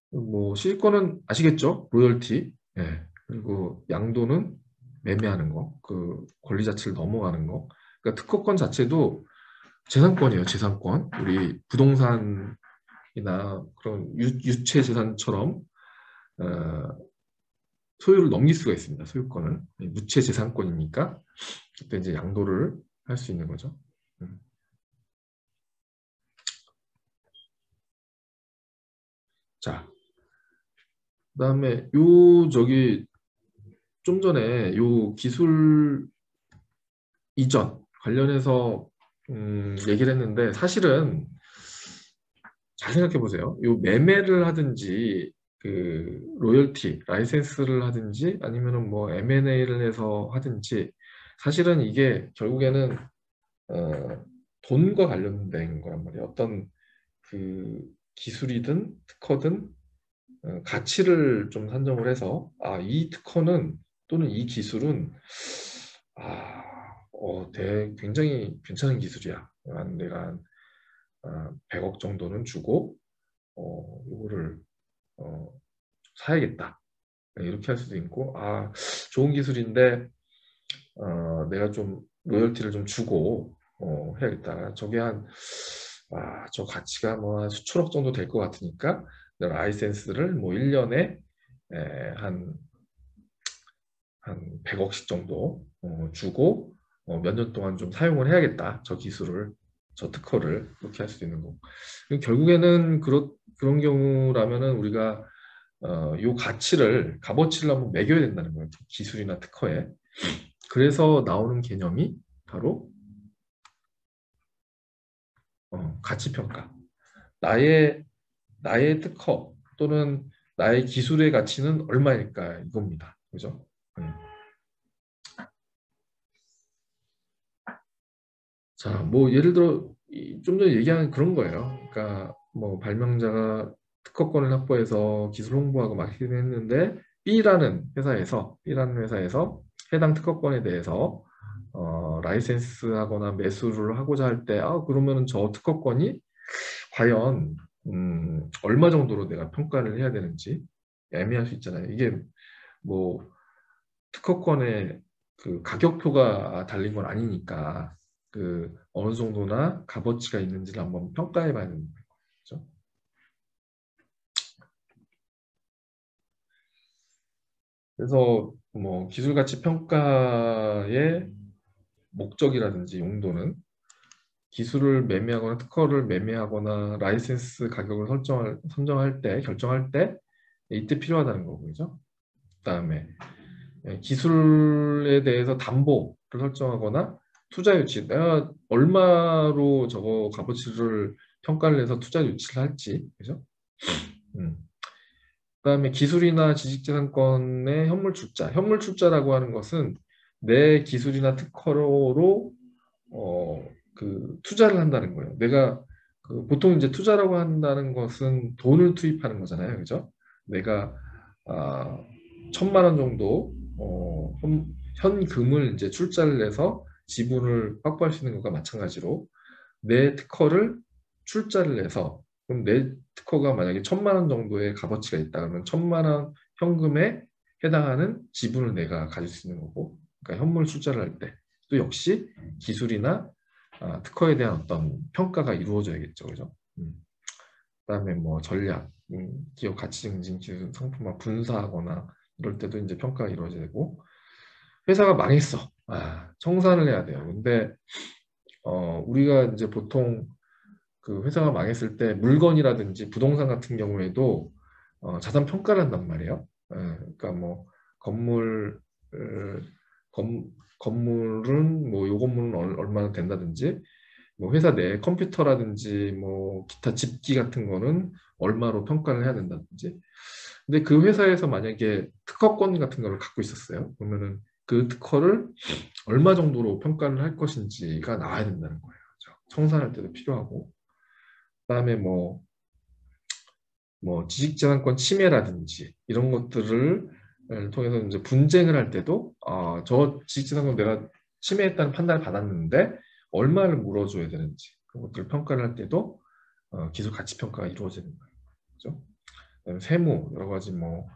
뭐 실시권은 아시겠죠? 로열티. 예. 그리고 양도는 매매하는 거, 그 권리 자체를 넘어가는 거. 그러니까 특허권 자체도 재산권이에요, 재산권. 우리 부동산이나 그런 유체 재산처럼 소유를 넘길 수가 있습니다. 소유권을 무체 재산권이니까 그때 이제 양도를 할 수 있는 거죠. 자, 그다음에 저기 좀 전에 요 기술 이전 관련해서 얘기를 했는데 사실은 잘 생각해 보세요. 요 매매를 하든지 그 로열티, 라이센스를 하든지 아니면은 뭐 M&A를 해서 하든지 사실은 이게 결국에는 돈과 관련된 거란 말이에요. 어떤 그 기술이든 특허든 가치를 좀 산정을 해서 이 특허는 또는 이 기술은 굉장히 괜찮은 기술이야. 내가 한 100억 정도는 주고 이거를 사야겠다. 네, 이렇게 할 수도 있고 좋은 기술인데 내가 좀 로열티를 좀 주고 해야겠다. 저게 저 가치가 뭐 한 수천억 정도 될 것 같으니까 내가 라이센스를 뭐 1년에 한 100억씩 정도 주고 몇 년 동안 좀 사용을 해야겠다. 저 기술을, 저 특허를 그렇게 할 수도 있는 거고. 결국에는 그런 경우라면은 우리가 요 값어치를 한번 매겨야 된다는 거예요. 기술이나 특허에. 그래서 나오는 개념이 바로 가치평가. 나의 특허 또는 나의 기술의 가치는 얼마일까 이겁니다. 그죠? 자, 뭐 예를 들어 좀 전에 얘기한 그런 거예요. 그러니까 뭐 발명자가 특허권을 확보해서 기술 홍보하고 마케팅을 했는데 B라는 회사에서 해당 특허권에 대해서 라이센스 하거나 매수를 하고자 할 때 그러면은 저 특허권이 과연 얼마 정도로 내가 평가를 해야 되는지 애매할 수 있잖아요. 이게 뭐 특허권에 그 가격표가 달린 건 아니니까 그 어느 정도나 값어치가 있는지를 한번 평가해 봐야 되는 거죠. 그래서 뭐 기술가치 평가의 목적이라든지 용도는 기술을 매매하거나 특허를 매매하거나 라이센스 가격을 선정할 때, 결정할 때 이때 필요하다는 거고, 그죠? 그다음에 기술에 대해서 담보를 설정하거나 투자 유치, 내가 얼마로 저거 값어치를 평가를 해서 투자 유치를 할지, 그죠? 음. 그다음에 기술이나 지식재산권의 현물 출자. 현물 출자라고 하는 것은 내 기술이나 특허로 투자를 한다는 거예요. 내가 보통 이제 투자라고 한다는 것은 돈을 투입하는 거잖아요, 그죠? 내가 아, 1,000만 원 정도 현금을 이제 출자를 해서 지분을 확보할 수 있는 것과 마찬가지로 내 특허를 출자를 해서 그럼 내 특허가 만약에 1,000만 원 정도의 값어치가 있다 그러면 1,000만 원 현금에 해당하는 지분을 내가 가질 수 있는 거고 그러니까 현물 출자를 할 때 또 역시 기술이나 특허에 대한 어떤 평가가 이루어져야겠죠, 그죠? 그다음에 뭐 전략, 기업 가치 증진 기술 상품화 분사하거나 이럴 때도 이제 평가가 이루어져야 되고 회사가 망했어. 청산을 해야 돼요. 근데 우리가 이제 보통 그 회사가 망했을 때 물건이라든지 부동산 같은 경우에도 자산 평가를 한단 말이에요. 그러니까 뭐 건물 어, 건물은 뭐 요 건물은 얼마나 된다든지 뭐 회사 내 컴퓨터라든지 뭐 기타 집기 같은 거는 얼마로 평가를 해야 된다든지. 근데 그 회사에서 만약에 특허권 같은 거를 갖고 있었어요. 그러면은 그 특허를 얼마 정도로 평가를 할 것인지가 나와야 된다는 거예요. 그렇죠? 청산할 때도 필요하고. 그다음에 뭐 지식재산권 침해라든지 이런 것들을 통해서 이제 분쟁을 할 때도 저 지식재산권 내가 침해했다는 판단을 받았는데 얼마를 물어줘야 되는지 그런 것들을 평가를 할 때도 기술 가치 평가가 이루어지는 거예요. 그렇죠? 그다음에 세무 여러 가지 뭐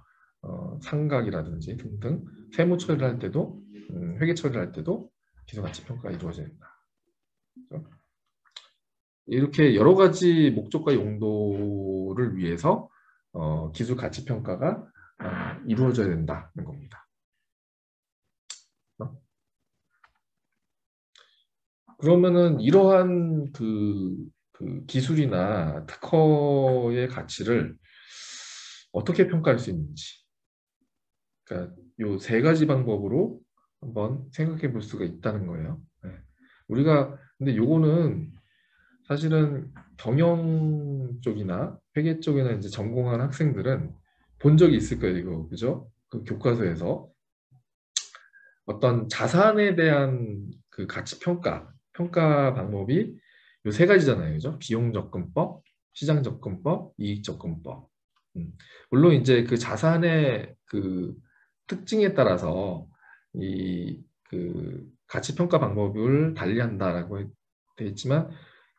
상각이라든지 등등 세무 처리를 할 때도 회계 처리를 할 때도 기술 가치 평가가 이루어져야 된다. 그렇죠? 이렇게 여러 가지 목적과 용도를 위해서 기술 가치 평가가 이루어져야 된다는 겁니다. 그러면은 이러한 그 기술이나 특허의 가치를 어떻게 평가할 수 있는지, 그러니까 요 세 가지 방법으로 한번 생각해 볼 수가 있다는 거예요. 네. 우리가 근데 요거는 사실은 경영 쪽이나 회계 쪽이나 이제 전공한 학생들은 본 적이 있을 거예요, 이거. 그죠? 그 교과서에서 어떤 자산에 대한 그 가치 평가 방법이 요 세 가지잖아요. 그죠? 비용 접근법, 시장 접근법, 이익 접근법. 물론 이제 그 자산의 그 특징에 따라서 이 그 가치 평가 방법을 달리한다라고 되어 있지만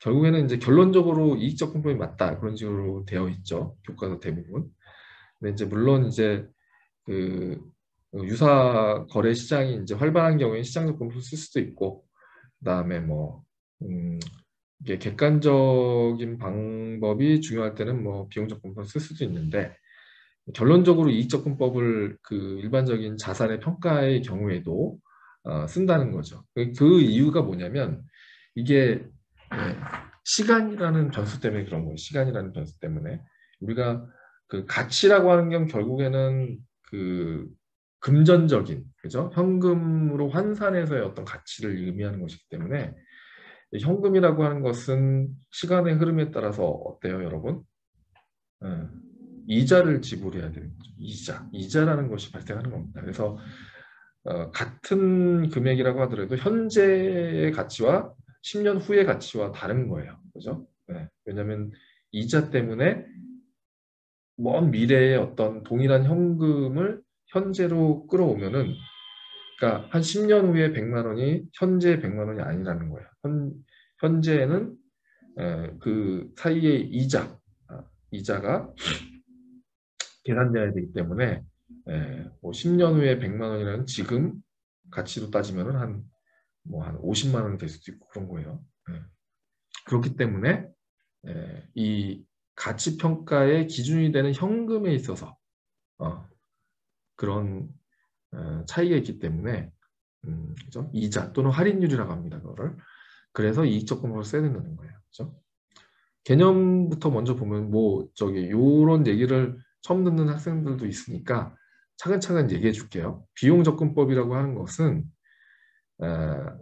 결국에는 이제 결론적으로 이익 접근법이 맞다 그런 식으로 되어 있죠. 교과서 대부분. 근데 이제 물론 이제 그 유사 거래 시장이 이제 활발한 경우에 시장 접근법을 쓸 수도 있고 그다음에 뭐 이게 객관적인 방법이 중요할 때는 뭐 비용 접근법을 쓸 수도 있는데 결론적으로 이익 접근법을 그 일반적인 자산의 평가의 경우에도 쓴다는 거죠. 그 이유가 뭐냐면 이게 시간이라는 변수 때문에 그런 거예요. 시간이라는 변수 때문에 우리가 그 가치라고 하는 건 결국에는 그 금전적인 그죠? 현금으로 환산해서의 어떤 가치를 의미하는 것이기 때문에 현금이라고 하는 것은 시간의 흐름에 따라서 어때요, 여러분? 예, 이자를 지불해야 되는 거죠. 이자라는 것이 발생하는 겁니다. 그래서 같은 금액이라고 하더라도 현재의 가치와 10년 후의 가치와 다른 거예요. 그죠? 네. 왜냐하면 이자 때문에 먼 미래의 어떤 동일한 현금을 현재로 끌어오면은 그러니까 한 10년 후에 100만 원이 현재 100만 원이 아니라는 거예요. 현재에는 그 사이의 이자가 계산돼야 되기 때문에 뭐 10년 후에 100만 원이라는 지금 가치로 따지면은 한 50만 원이 될 수도 있고 그런 거예요. 그렇기 때문에 이 가치 평가의 기준이 되는 현금에 있어서 그런 차이가 있기 때문에 그죠? 이자 또는 할인율이라고 합니다. 그거를. 그래서 이익적금법을 써야 된다는 거예요. 그죠? 개념부터 먼저 보면 뭐 저기 요런 얘기를 처음 듣는 학생들도 있으니까 차근차근 얘기해 줄게요. 비용접근법이라고 하는 것은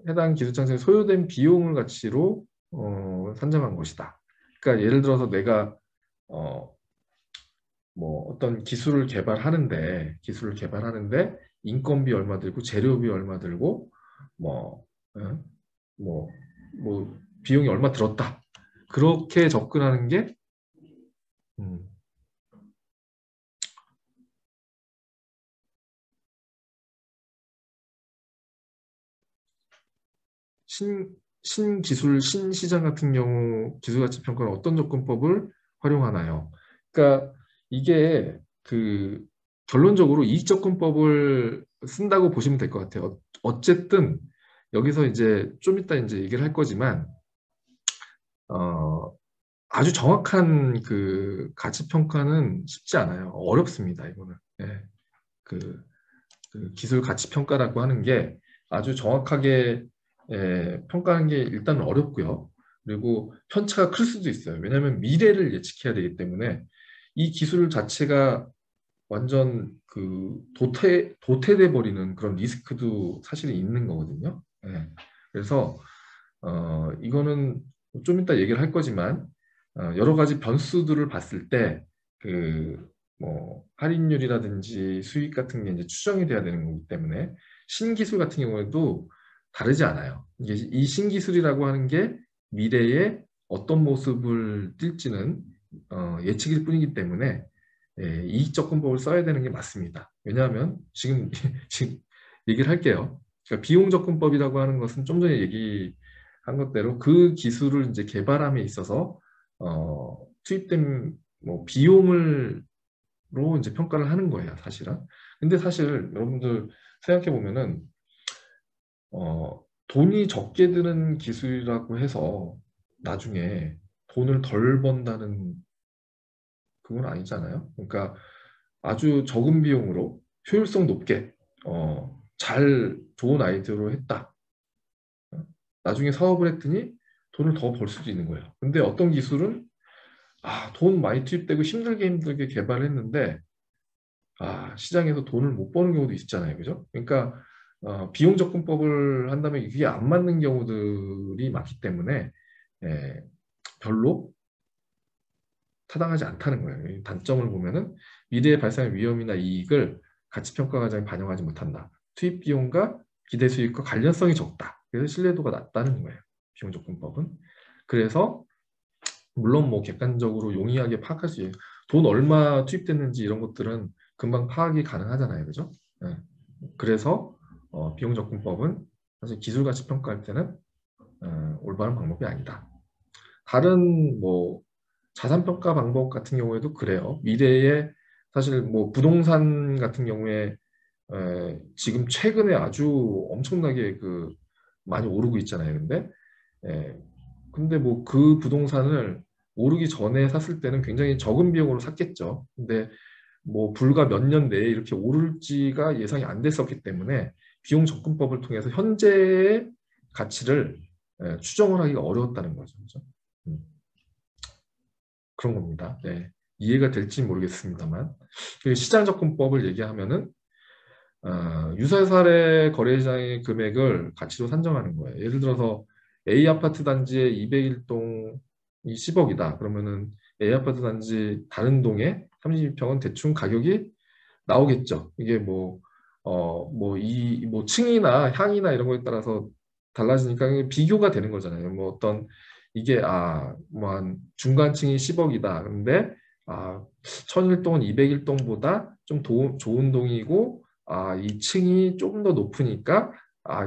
해당 기술창작에 소요된 비용을 가치로 산정한 것이다. 그러니까 예를 들어서 내가 어, 뭐 어떤 기술을 개발하는데 인건비 얼마 들고 재료비 얼마 들고 뭐, 어, 뭐, 뭐 비용이 얼마 들었다. 그렇게 접근하는 게 음, 신, 신기술, 신시장 같은 경우 기술가치평가는 어떤 접근법을 활용하나요? 그러니까 이게 그 결론적으로 이익접근법을 쓴다고 보시면 될 것 같아요. 어쨌든 여기서 이제 좀 이따 이제 얘기를 할 거지만 어, 아주 정확한 그 가치평가는 쉽지 않아요. 어렵습니다. 이거는. 예. 그, 그 기술 가치평가라고 하는 게 아주 정확하게 평가하는 게 일단 어렵고요. 그리고 편차가 클 수도 있어요. 왜냐하면 미래를 예측해야 되기 때문에 이 기술 자체가 완전 그 도태돼 버리는 그런 리스크도 사실 있는 거거든요. 예. 그래서 이거는 좀 이따 얘기를 할 거지만 여러 가지 변수들을 봤을 때 그 뭐 할인율이라든지 수익 같은 게 이제 추정이 돼야 되는 거기 때문에 신기술 같은 경우에도 다르지 않아요. 이게 이 신기술이라고 하는 게 미래에 어떤 모습을 띨지는 예측일 뿐이기 때문에 이익접근법을 써야 되는 게 맞습니다. 왜냐하면 지금 지금 얘기를 할게요. 그러니까 비용접근법이라고 하는 것은 좀 전에 얘기한 것대로 그 기술을 이제 개발함에 있어서 투입된 뭐 비용을로 이제 평가를 하는 거예요, 사실은. 근데 사실 여러분들 생각해 보면은 돈이 적게 드는 기술이라고 해서 나중에 돈을 덜 번다는 그건 아니잖아요. 그러니까 아주 적은 비용으로 효율성 높게 잘 좋은 아이디어로 했다. 나중에 사업을 했더니 돈을 더 벌 수도 있는 거예요. 근데 어떤 기술은 돈 많이 투입되고 힘들게 개발했는데 시장에서 돈을 못 버는 경우도 있잖아요. 그죠? 그러니까 비용 접근법을 한다면 그게 안 맞는 경우들이 많기 때문에 예, 별로 타당하지 않다는 거예요. 단점을 보면은 미래에 발생할 위험이나 이익을 가치평가 과정에 반영하지 못한다. 투입 비용과 기대 수익과 관련성이 적다. 그래서 신뢰도가 낮다는 거예요. 비용 접근법은. 그래서 물론 뭐 객관적으로 용이하게 파악할 수 있어요. 돈 얼마 투입됐는지 이런 것들은 금방 파악이 가능하잖아요. 그죠? 네. 그래서 비용 접근법은 사실 기술 가치 평가할 때는 올바른 방법이 아니다. 다른 뭐 자산 평가 방법 같은 경우에도 그래요. 미래에 사실 뭐 부동산 같은 경우에 지금 최근에 아주 엄청나게 그 많이 오르고 있잖아요. 에, 근데 뭐 그 부동산을 오르기 전에 샀을 때는 굉장히 적은 비용으로 샀겠죠. 근데 뭐 불과 몇 년 내에 이렇게 오를지가 예상이 안 됐었기 때문에 비용 접근법을 통해서 현재의 가치를 추정을 하기가 어려웠다는 거죠. 그죠? 음, 그런 겁니다. 네. 이해가 될지 모르겠습니다만 그 시장 접근법을 얘기하면은 유사사례 거래시장의 금액을 가치로 산정하는 거예요. 예를 들어서 A 아파트 단지의 201동이 10억이다. 그러면은 A 아파트 단지 다른 동에 32평은 대충 가격이 나오겠죠. 이게 뭐 층이나 향이나 이런 거에 따라서 달라지니까 이게 비교가 되는 거잖아요. 뭐 어떤 이게 뭐 한 중간층이 10억이다. 근데 천일동은 201동보다 좀 좋은 동이고 이 층이 조금 더 높으니까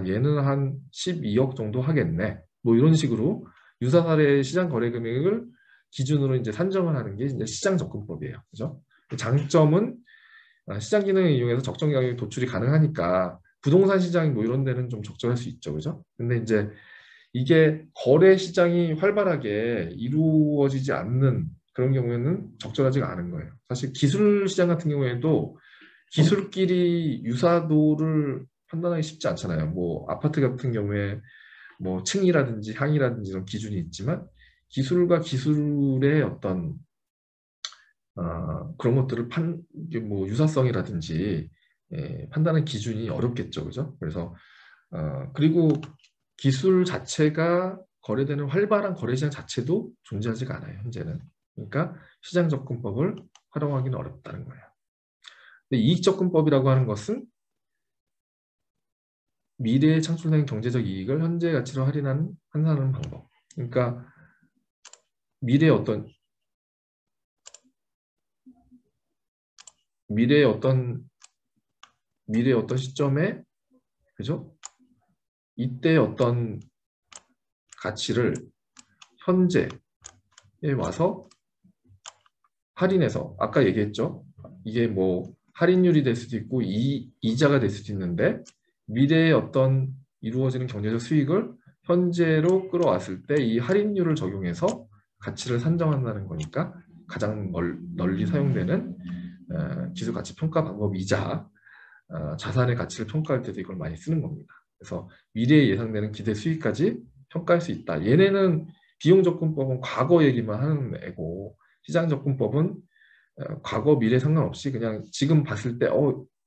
얘는 한 12억 정도 하겠네. 뭐 이런 식으로 유사사례 시장 거래 금액을 기준으로 이제 산정을 하는 게 이제 시장 접근법이에요. 그죠? 장점은 시장 기능을 이용해서 적정 가격에 도출이 가능하니까 부동산 시장이 뭐 이런 데는 좀 적절할 수 있죠. 그죠? 근데 이제 이게 거래 시장이 활발하게 이루어지지 않는 그런 경우에는 적절하지가 않은 거예요. 사실 기술 시장 같은 경우에도 기술끼리 유사도를 판단하기 쉽지 않잖아요. 뭐 아파트 같은 경우에 뭐 층이라든지 향이라든지 이런 기준이 있지만 기술과 기술의 어떤 그런 것들을 뭐 유사성이라든지 판단하는 기준이 어렵겠죠, 그죠? 그래서 그리고 기술 자체가 거래되는 활발한 거래시장 자체도 존재하지가 않아요, 현재는. 그러니까 시장접근법을 활용하기는 어렵다는 거예요. 근데 이익접근법이라고 하는 것은 미래에 창출된 경제적 이익을 현재 가치로 환산하는 방법. 그러니까 미래의 어떤 미래의 어떤 미래의 어떤 시점에, 그죠? 이때 어떤 가치를 현재에 와서 할인해서, 아까 얘기했죠? 이게 뭐 할인율이 될 수도 있고 이자가 될 수도 있는데, 미래에 어떤 이루어지는 경제적 수익을 현재로 끌어왔을 때 이 할인율을 적용해서 가치를 산정한다는 거니까 가장 널리 사용되는 기술가치평가 방법이자 자산의 가치를 평가할 때도 이걸 많이 쓰는 겁니다. 그래서 미래에 예상되는 기대 수익까지 평가할 수 있다. 얘네는 비용접근법은 과거 얘기만 하는 애고, 시장접근법은 과거 미래 상관없이 그냥 지금 봤을 때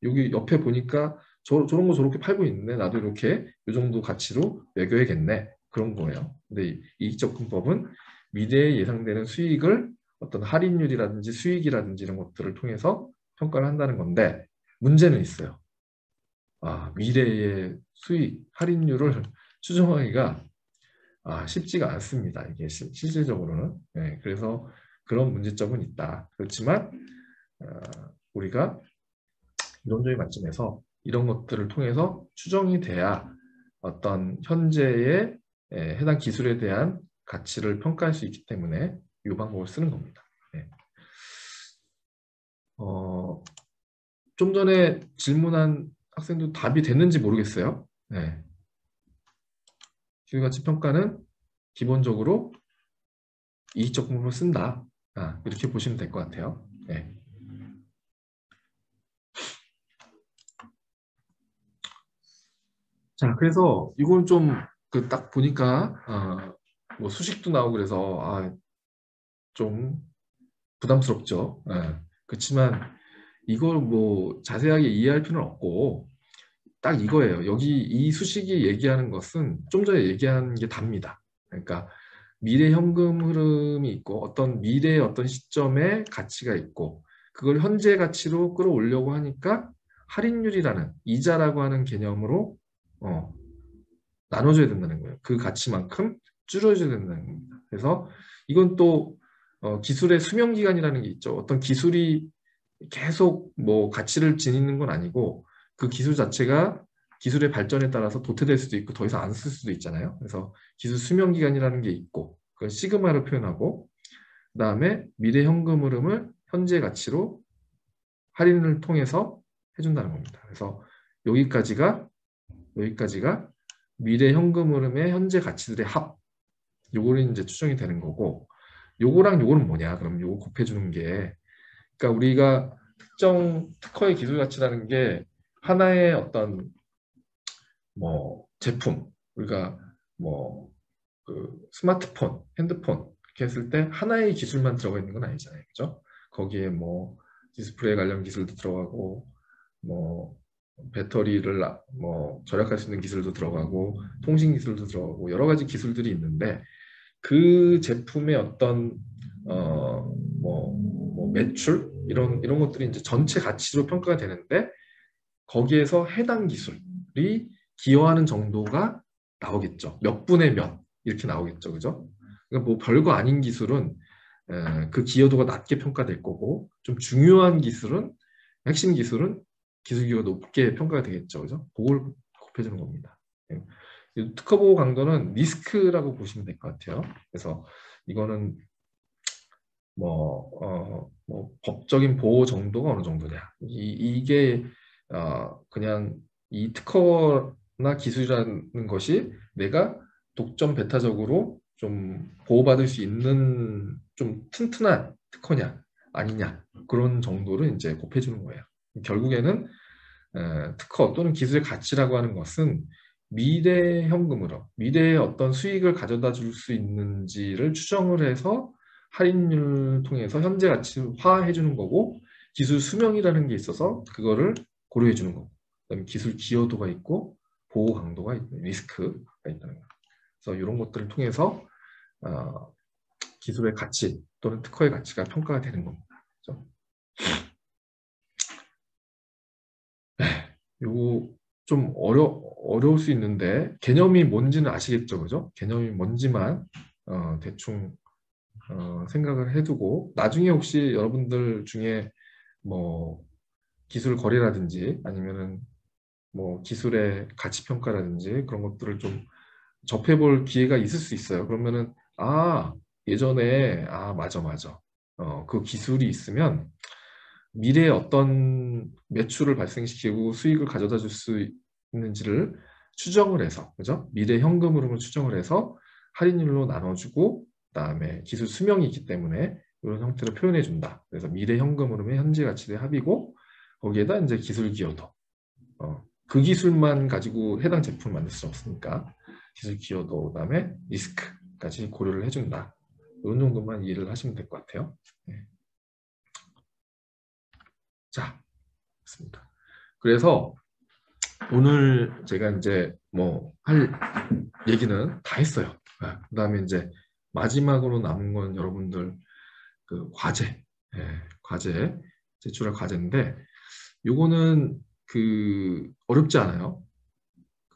여기 옆에 보니까 저런 거 저렇게 팔고 있는데 나도 이렇게 이 정도 가치로 매겨야겠네, 그런 거예요. 근데 이익접근법은 미래에 예상되는 수익을 어떤 할인율이라든지 수익이라든지 이런 것들을 통해서 평가를 한다는 건데, 문제는 있어요. 미래의 수익, 할인율을 추정하기가 쉽지가 않습니다. 이게 실질적으로는. 네, 그래서 그런 문제점은 있다. 그렇지만 우리가 이론적인 관점에서 이런 것들을 통해서 추정이 돼야 어떤 현재의 해당 기술에 대한 가치를 평가할 수 있기 때문에 이 방법을 쓰는 겁니다. 네. 좀 전에 질문한 학생도 답이 됐는지 모르겠어요. 네. 기술가치 평가는 기본적으로 이익적 부분을 쓴다. 이렇게 보시면 될 것 같아요. 네. 자, 그래서 이건 좀 그 딱 보니까 뭐 수식도 나오고 그래서 좀 부담스럽죠. 그렇지만 이걸 뭐 자세하게 이해할 필요는 없고 딱 이거예요. 여기 이 수식이 얘기하는 것은 좀 전에 얘기한 게 답니다. 그러니까 미래 현금 흐름이 있고 어떤 미래의 어떤 시점에 가치가 있고 그걸 현재 가치로 끌어올려고 하니까 할인율이라는 이자라고 하는 개념으로 나눠줘야 된다는 거예요. 그 가치만큼 줄여줘야 된다는 겁니다. 그래서 이건 또 기술의 수명기간이라는 게 있죠. 어떤 기술이 계속 뭐 가치를 지니는 건 아니고 그 기술 자체가 기술의 발전에 따라서 도태될 수도 있고 더 이상 안 쓸 수도 있잖아요. 그래서 기술 수명기간이라는 게 있고 그걸 시그마로 표현하고, 그 다음에 미래 현금 흐름을 현재 가치로 할인을 통해서 해준다는 겁니다. 그래서 여기까지가 미래 현금 흐름의 현재 가치들의 합, 요거는 이제 추정이 되는 거고, 요거랑 요거는 뭐냐? 그럼 요거 곱해주는 게, 그러니까 우리가 특정 특허의 기술 가치라는 게 하나의 어떤 뭐 제품, 우리가 뭐 그 스마트폰, 핸드폰 이렇게 했을 때 하나의 기술만 들어가 있는 건 아니잖아요, 그죠? 거기에 뭐 디스플레이 관련 기술도 들어가고, 뭐 배터리를 뭐 절약할 수 있는 기술도 들어가고, 통신 기술도 들어가고, 여러 가지 기술들이 있는데 그 제품의 어떤 뭐 매출 이런 것들이 이제 전체 가치로 평가가 되는데 거기에서 해당 기술이 기여하는 정도가 나오겠죠. 몇 분의 몇 이렇게 나오겠죠, 그죠? 그러니까 뭐 별거 아닌 기술은 그 기여도가 낮게 평가될 거고, 좀 중요한 기술은, 핵심 기술은 기술 기여가 높게 평가가 되겠죠, 그죠? 그걸 곱해주는 겁니다. 특허 보호 강도는 리스크라고 보시면 될 것 같아요. 그래서 이거는 뭐 법적인 보호 정도가 어느 정도냐. 이게 그냥 이 특허나 기술이라는 것이 내가 독점 배타적으로 좀 보호받을 수 있는 좀 튼튼한 특허냐 아니냐, 그런 정도를 이제 곱해주는 거예요. 결국에는 특허 또는 기술의 가치라고 하는 것은 미래 현금으로 미래의 어떤 수익을 가져다 줄 수 있는지를 추정을 해서 할인율을 통해서 현재 가치화해 주는 거고, 기술 수명이라는 게 있어서 그거를 고려해 주는 거고, 그다음에 기술 기여도가 있고 보호 강도가 있고 리스크가 있다는 거. 그래서 이런 것들을 통해서 기술의 가치 또는 특허의 가치가 평가가 되는 겁니다. 그렇죠? 요거 좀 어려울 수 있는데 개념이 뭔지는 아시겠죠, 그죠? 개념이 뭔지만 대충 생각을 해두고, 나중에 혹시 여러분들 중에 뭐 기술 거래라든지 아니면은 뭐 기술의 가치 평가라든지 그런 것들을 좀 접해볼 기회가 있을 수 있어요. 그러면은 예전에 맞아 그 기술이 있으면 미래에 어떤 매출을 발생시키고 수익을 가져다 줄 수 있는지를 추정을 해서, 그죠? 미래 현금 흐름을 추정을 해서 할인율로 나눠주고, 그다음에 기술 수명이 있기 때문에 이런 형태로 표현해 준다. 그래서 미래 현금 흐름의 현재 가치의 합이고, 거기에다 이제 기술 기여도, 그 기술만 가지고 해당 제품을 만들 수 없으니까 기술 기여도, 그다음에 리스크까지 고려를 해준다. 이런 정도만 이해를 하시면 될 것 같아요. 네. 자, 맞습니다. 그래서 오늘 제가 이제 뭐 할 얘기는 다 했어요. 그다음에 이제 마지막으로 남은 건 여러분들 그 과제, 과제 제출할 과제인데, 요거는 그 어렵지 않아요.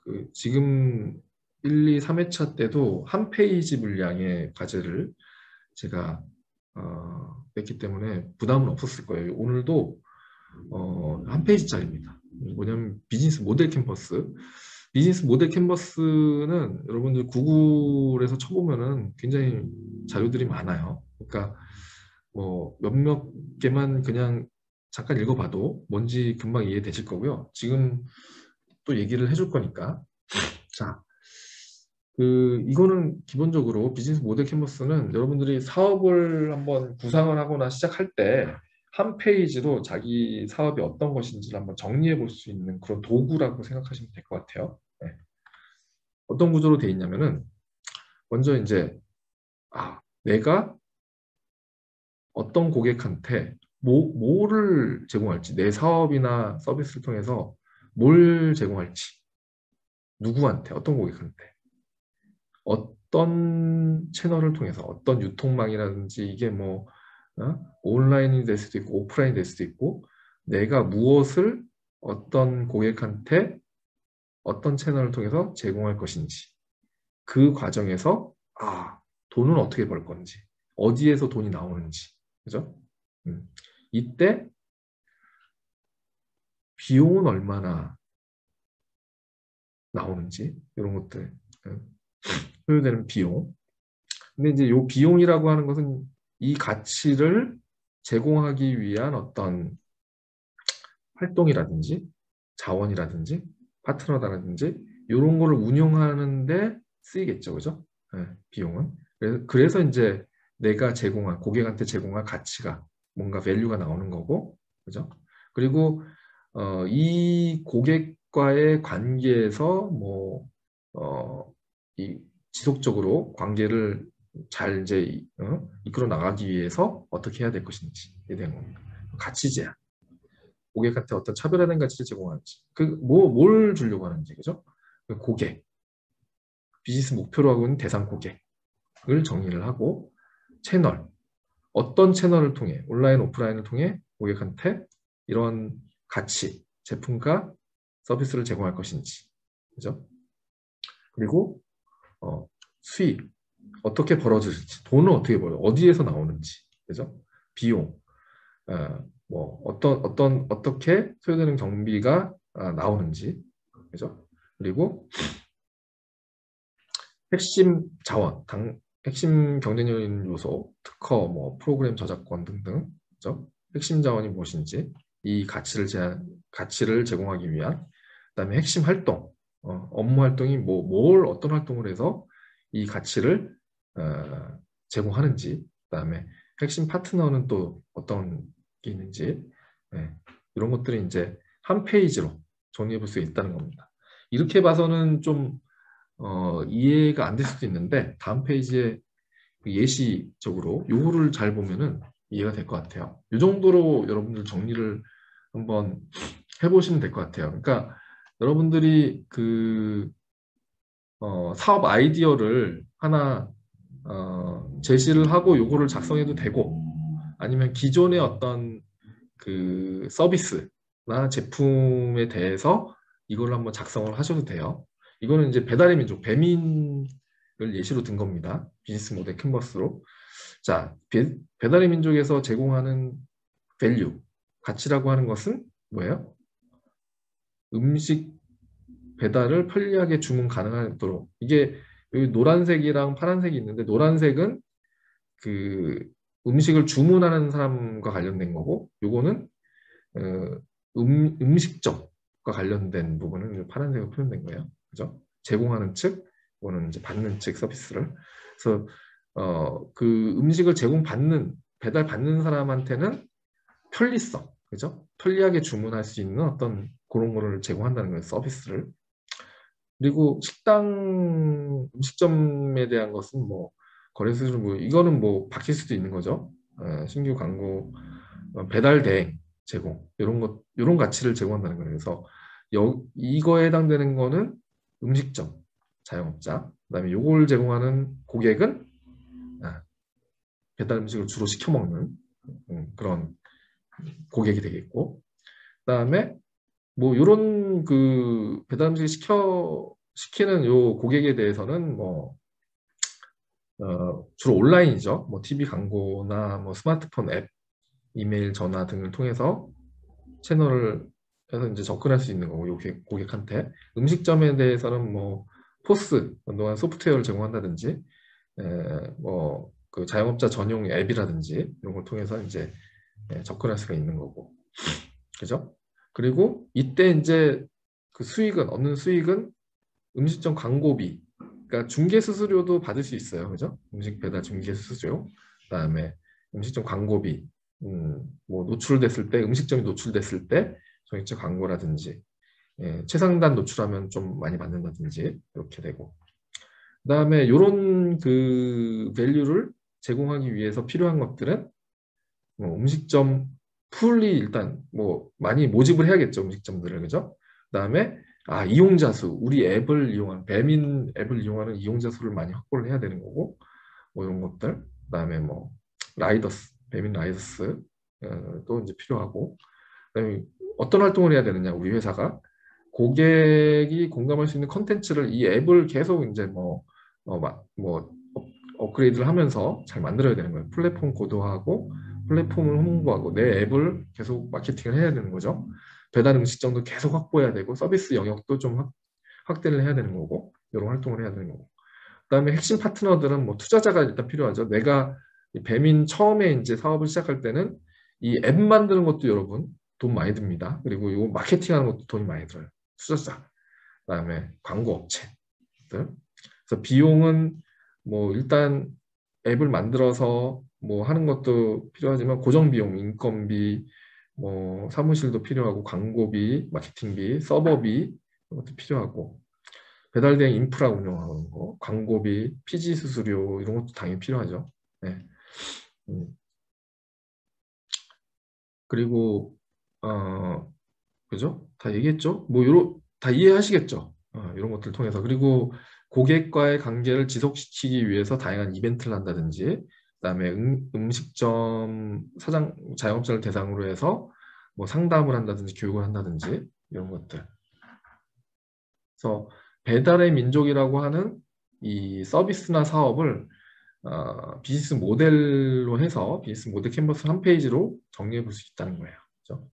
그 지금 1, 2, 3회차 때도 한 페이지 분량의 과제를 제가 냈기 때문에 부담은 없었을 거예요. 오늘도 한 페이지짜리입니다. 뭐냐면 비즈니스 모델 캔버스. 비즈니스 모델 캔버스는 여러분들 구글에서 쳐보면은 굉장히 자료들이 많아요. 그러니까 뭐 몇몇 개만 그냥 잠깐 읽어봐도 뭔지 금방 이해되실 거고요. 지금 또 얘기를 해줄 거니까. 자, 이거는 기본적으로 비즈니스 모델 캔버스는 여러분들이 사업을 한번 구상을 하거나 시작할 때 한 페이지로 자기 사업이 어떤 것인지를 한번 정리해 볼 수 있는 그런 도구라고 생각하시면 될 것 같아요. 네. 어떤 구조로 되어 있냐면은, 먼저 이제 내가 어떤 고객한테 뭐를 제공할지, 내 사업이나 서비스를 통해서 뭘 제공할지, 누구한테, 어떤 고객한테, 어떤 채널을 통해서, 어떤 유통망이라든지, 이게 뭐 온라인이 될 수도 있고 오프라인이 될 수도 있고, 내가 무엇을 어떤 고객한테 어떤 채널을 통해서 제공할 것인지, 그 과정에서 돈은 어떻게 벌 건지, 어디에서 돈이 나오는지, 그죠? 이때 비용은 얼마나 나오는지, 이런 것들, 소요되는 비용. 근데 이제 이 비용이라고 하는 것은 이 가치를 제공하기 위한 어떤 활동이라든지 자원이라든지 파트너다라든지 이런 거를 운영하는데 쓰이겠죠, 그죠? 비용은. 그래서 이제 내가 제공한, 고객한테 제공한 가치가, 뭔가 밸류가 나오는 거고, 그죠? 그리고 이 고객과의 관계에서 이 지속적으로 관계를 잘 이제 이끌어 나가기 위해서 어떻게 해야 될 것인지에 대한 겁니다. 가치 제한. 고객한테 어떤 차별화된 가치를 제공하는지, 뭘 주려고 하는지, 그죠? 고객, 비즈니스 목표로 하고 있는 대상 고객을 정의를 하고, 채널, 어떤 채널을 통해, 온라인, 오프라인을 통해 고객한테 이런 가치, 제품과 서비스를 제공할 것인지, 그죠? 그리고 수익, 어떻게 벌어질지, 돈은 어떻게 벌어, 어디에서 나오는지, 그죠? 비용, 어떻게 소요되는 경비가 나오는지, 그죠? 그리고 핵심 자원, 핵심 경쟁력 있는 요소, 특허, 프로그램 저작권 등등, 그죠? 핵심 자원이 무엇인지, 이 가치를 제공하기 위한, 그다음에 핵심 활동, 업무 활동이 어떤 활동을 해서 이 가치를 제공하는지, 그다음에 핵심 파트너는 또 어떤 게 있는지, 네. 이런 것들이 이제 한 페이지로 정리해 볼 수 있다는 겁니다. 이렇게 봐서는 좀 이해가 안 될 수도 있는데 다음 페이지에 예시적으로 요거를 잘 보면은 이해가 될 것 같아요. 이 정도로 여러분들 정리를 한번 해보시면 될 것 같아요. 그러니까 여러분들이 그 사업 아이디어를 하나 제시를 하고 요거를 작성해도 되고 아니면 기존의 어떤 그 서비스나 제품에 대해서 이걸 한번 작성을 하셔도 돼요. 이거는 이제 배달의 민족, 배민을 예시로 든 겁니다. 비즈니스 모델 캔버스로. 자, 배달의 민족에서 제공하는 밸류, 가치라고 하는 것은 뭐예요? 음식 배달을 편리하게 주문 가능하도록. 이게 여기 노란색이랑 파란색이 있는데 노란색은 그 음식을 주문하는 사람과 관련된 거고 요거는 음식점과 관련된 부분은 파란색으로 표현된 거예요. 그죠? 제공하는 측, 이거는 이제 받는 측 서비스를. 그래서 그 음식을 제공받는 배달받는 사람한테는 편리성, 그죠? 편리하게 주문할 수 있는 어떤 그런 거를 제공한다는 거예요, 서비스를. 그리고 식당 음식점에 대한 것은 뭐 거래 수준 뭐 이거는 뭐 바뀔 수도 있는 거죠. 신규 광고 배달 대행 제공 이런 가치를 제공한다는 거예요. 그래서 이거에 해당되는 거는 음식점 자영업자 그다음에 요걸 제공하는 고객은 배달 음식을 주로 시켜 먹는 그런 고객이 되겠고 그다음에 뭐 이런 그 배달 음식 시키는 요 고객에 대해서는 뭐 주로 온라인이죠. 뭐 TV 광고나 뭐 스마트폰 앱, 이메일, 전화 등을 통해서 채널을 해서 이제 접근할 수 있는 거고 고객한테 음식점에 대해서는 뭐 포스 그동안 소프트웨어를 제공한다든지 뭐 그 자영업자 전용 앱이라든지 이런 걸 통해서 이제 접근할 수가 있는 거고 그죠? 그리고 이때 이제 그 수익은 얻는 수익은 음식점 광고비 그러니까 중개 수수료도 받을 수 있어요. 그죠? 음식 배달 중개 수수료 그다음에 음식점 광고비 뭐 노출됐을 때 음식점이 노출됐을 때 정액제 광고라든지 최상단 노출하면 좀 많이 받는다든지 이렇게 되고 그다음에 이런 그 밸류를 제공하기 위해서 필요한 것들은 뭐 음식점 풀이 일단 뭐 많이 모집을 해야겠죠 음식점들을 그죠? 그다음에 이용자 수 우리 앱을 이용한 배민 앱을 이용하는 이용자 수를 많이 확보를 해야 되는 거고 뭐 이런 것들 그다음에 뭐 라이더스 배민 라이더스 또 이제 필요하고 그다음에 어떤 활동을 해야 되느냐 우리 회사가 고객이 공감할 수 있는 컨텐츠를 이 앱을 계속 이제 뭐 업그레이드를 하면서 잘 만들어야 되는 거예요. 플랫폼 고도화하고 플랫폼을 홍보하고 내 앱을 계속 마케팅을 해야 되는 거죠. 배달 음식점도 계속 확보해야 되고 서비스 영역도 좀 확대를 해야 되는 거고 이런 활동을 해야 되는 거고 그다음에 핵심 파트너들은 뭐 투자자가 일단 필요하죠. 내가 배민 처음에 이제 사업을 시작할 때는 이 앱 만드는 것도 여러분 돈 많이 듭니다. 그리고 이 마케팅하는 것도 돈이 많이 들어요. 투자자, 그다음에 광고 업체들. 그래서 비용은 뭐 일단 앱을 만들어서 뭐 하는 것도 필요하지만 고정 비용, 인건비, 뭐 사무실도 필요하고 광고비, 마케팅비, 서버비 이런 것도 필요하고 배달대행 인프라 운영하는 거, 광고비, 피지 수수료 이런 것도 당연히 필요하죠. 네. 그리고 그죠? 다 얘기했죠? 뭐 다 이해하시겠죠? 이런 것들 통해서 그리고 고객과의 관계를 지속시키기 위해서 다양한 이벤트를 한다든지 그다음에 음식점 사장 자영업자를 대상으로 해서 뭐 상담을 한다든지 교육을 한다든지 이런 것들. 그래서 배달의 민족이라고 하는 이 서비스나 사업을 비즈니스 모델로 해서 비즈니스 모델 캔버스 한 페이지로 정리해 볼 수 있다는 거예요. 그렇죠?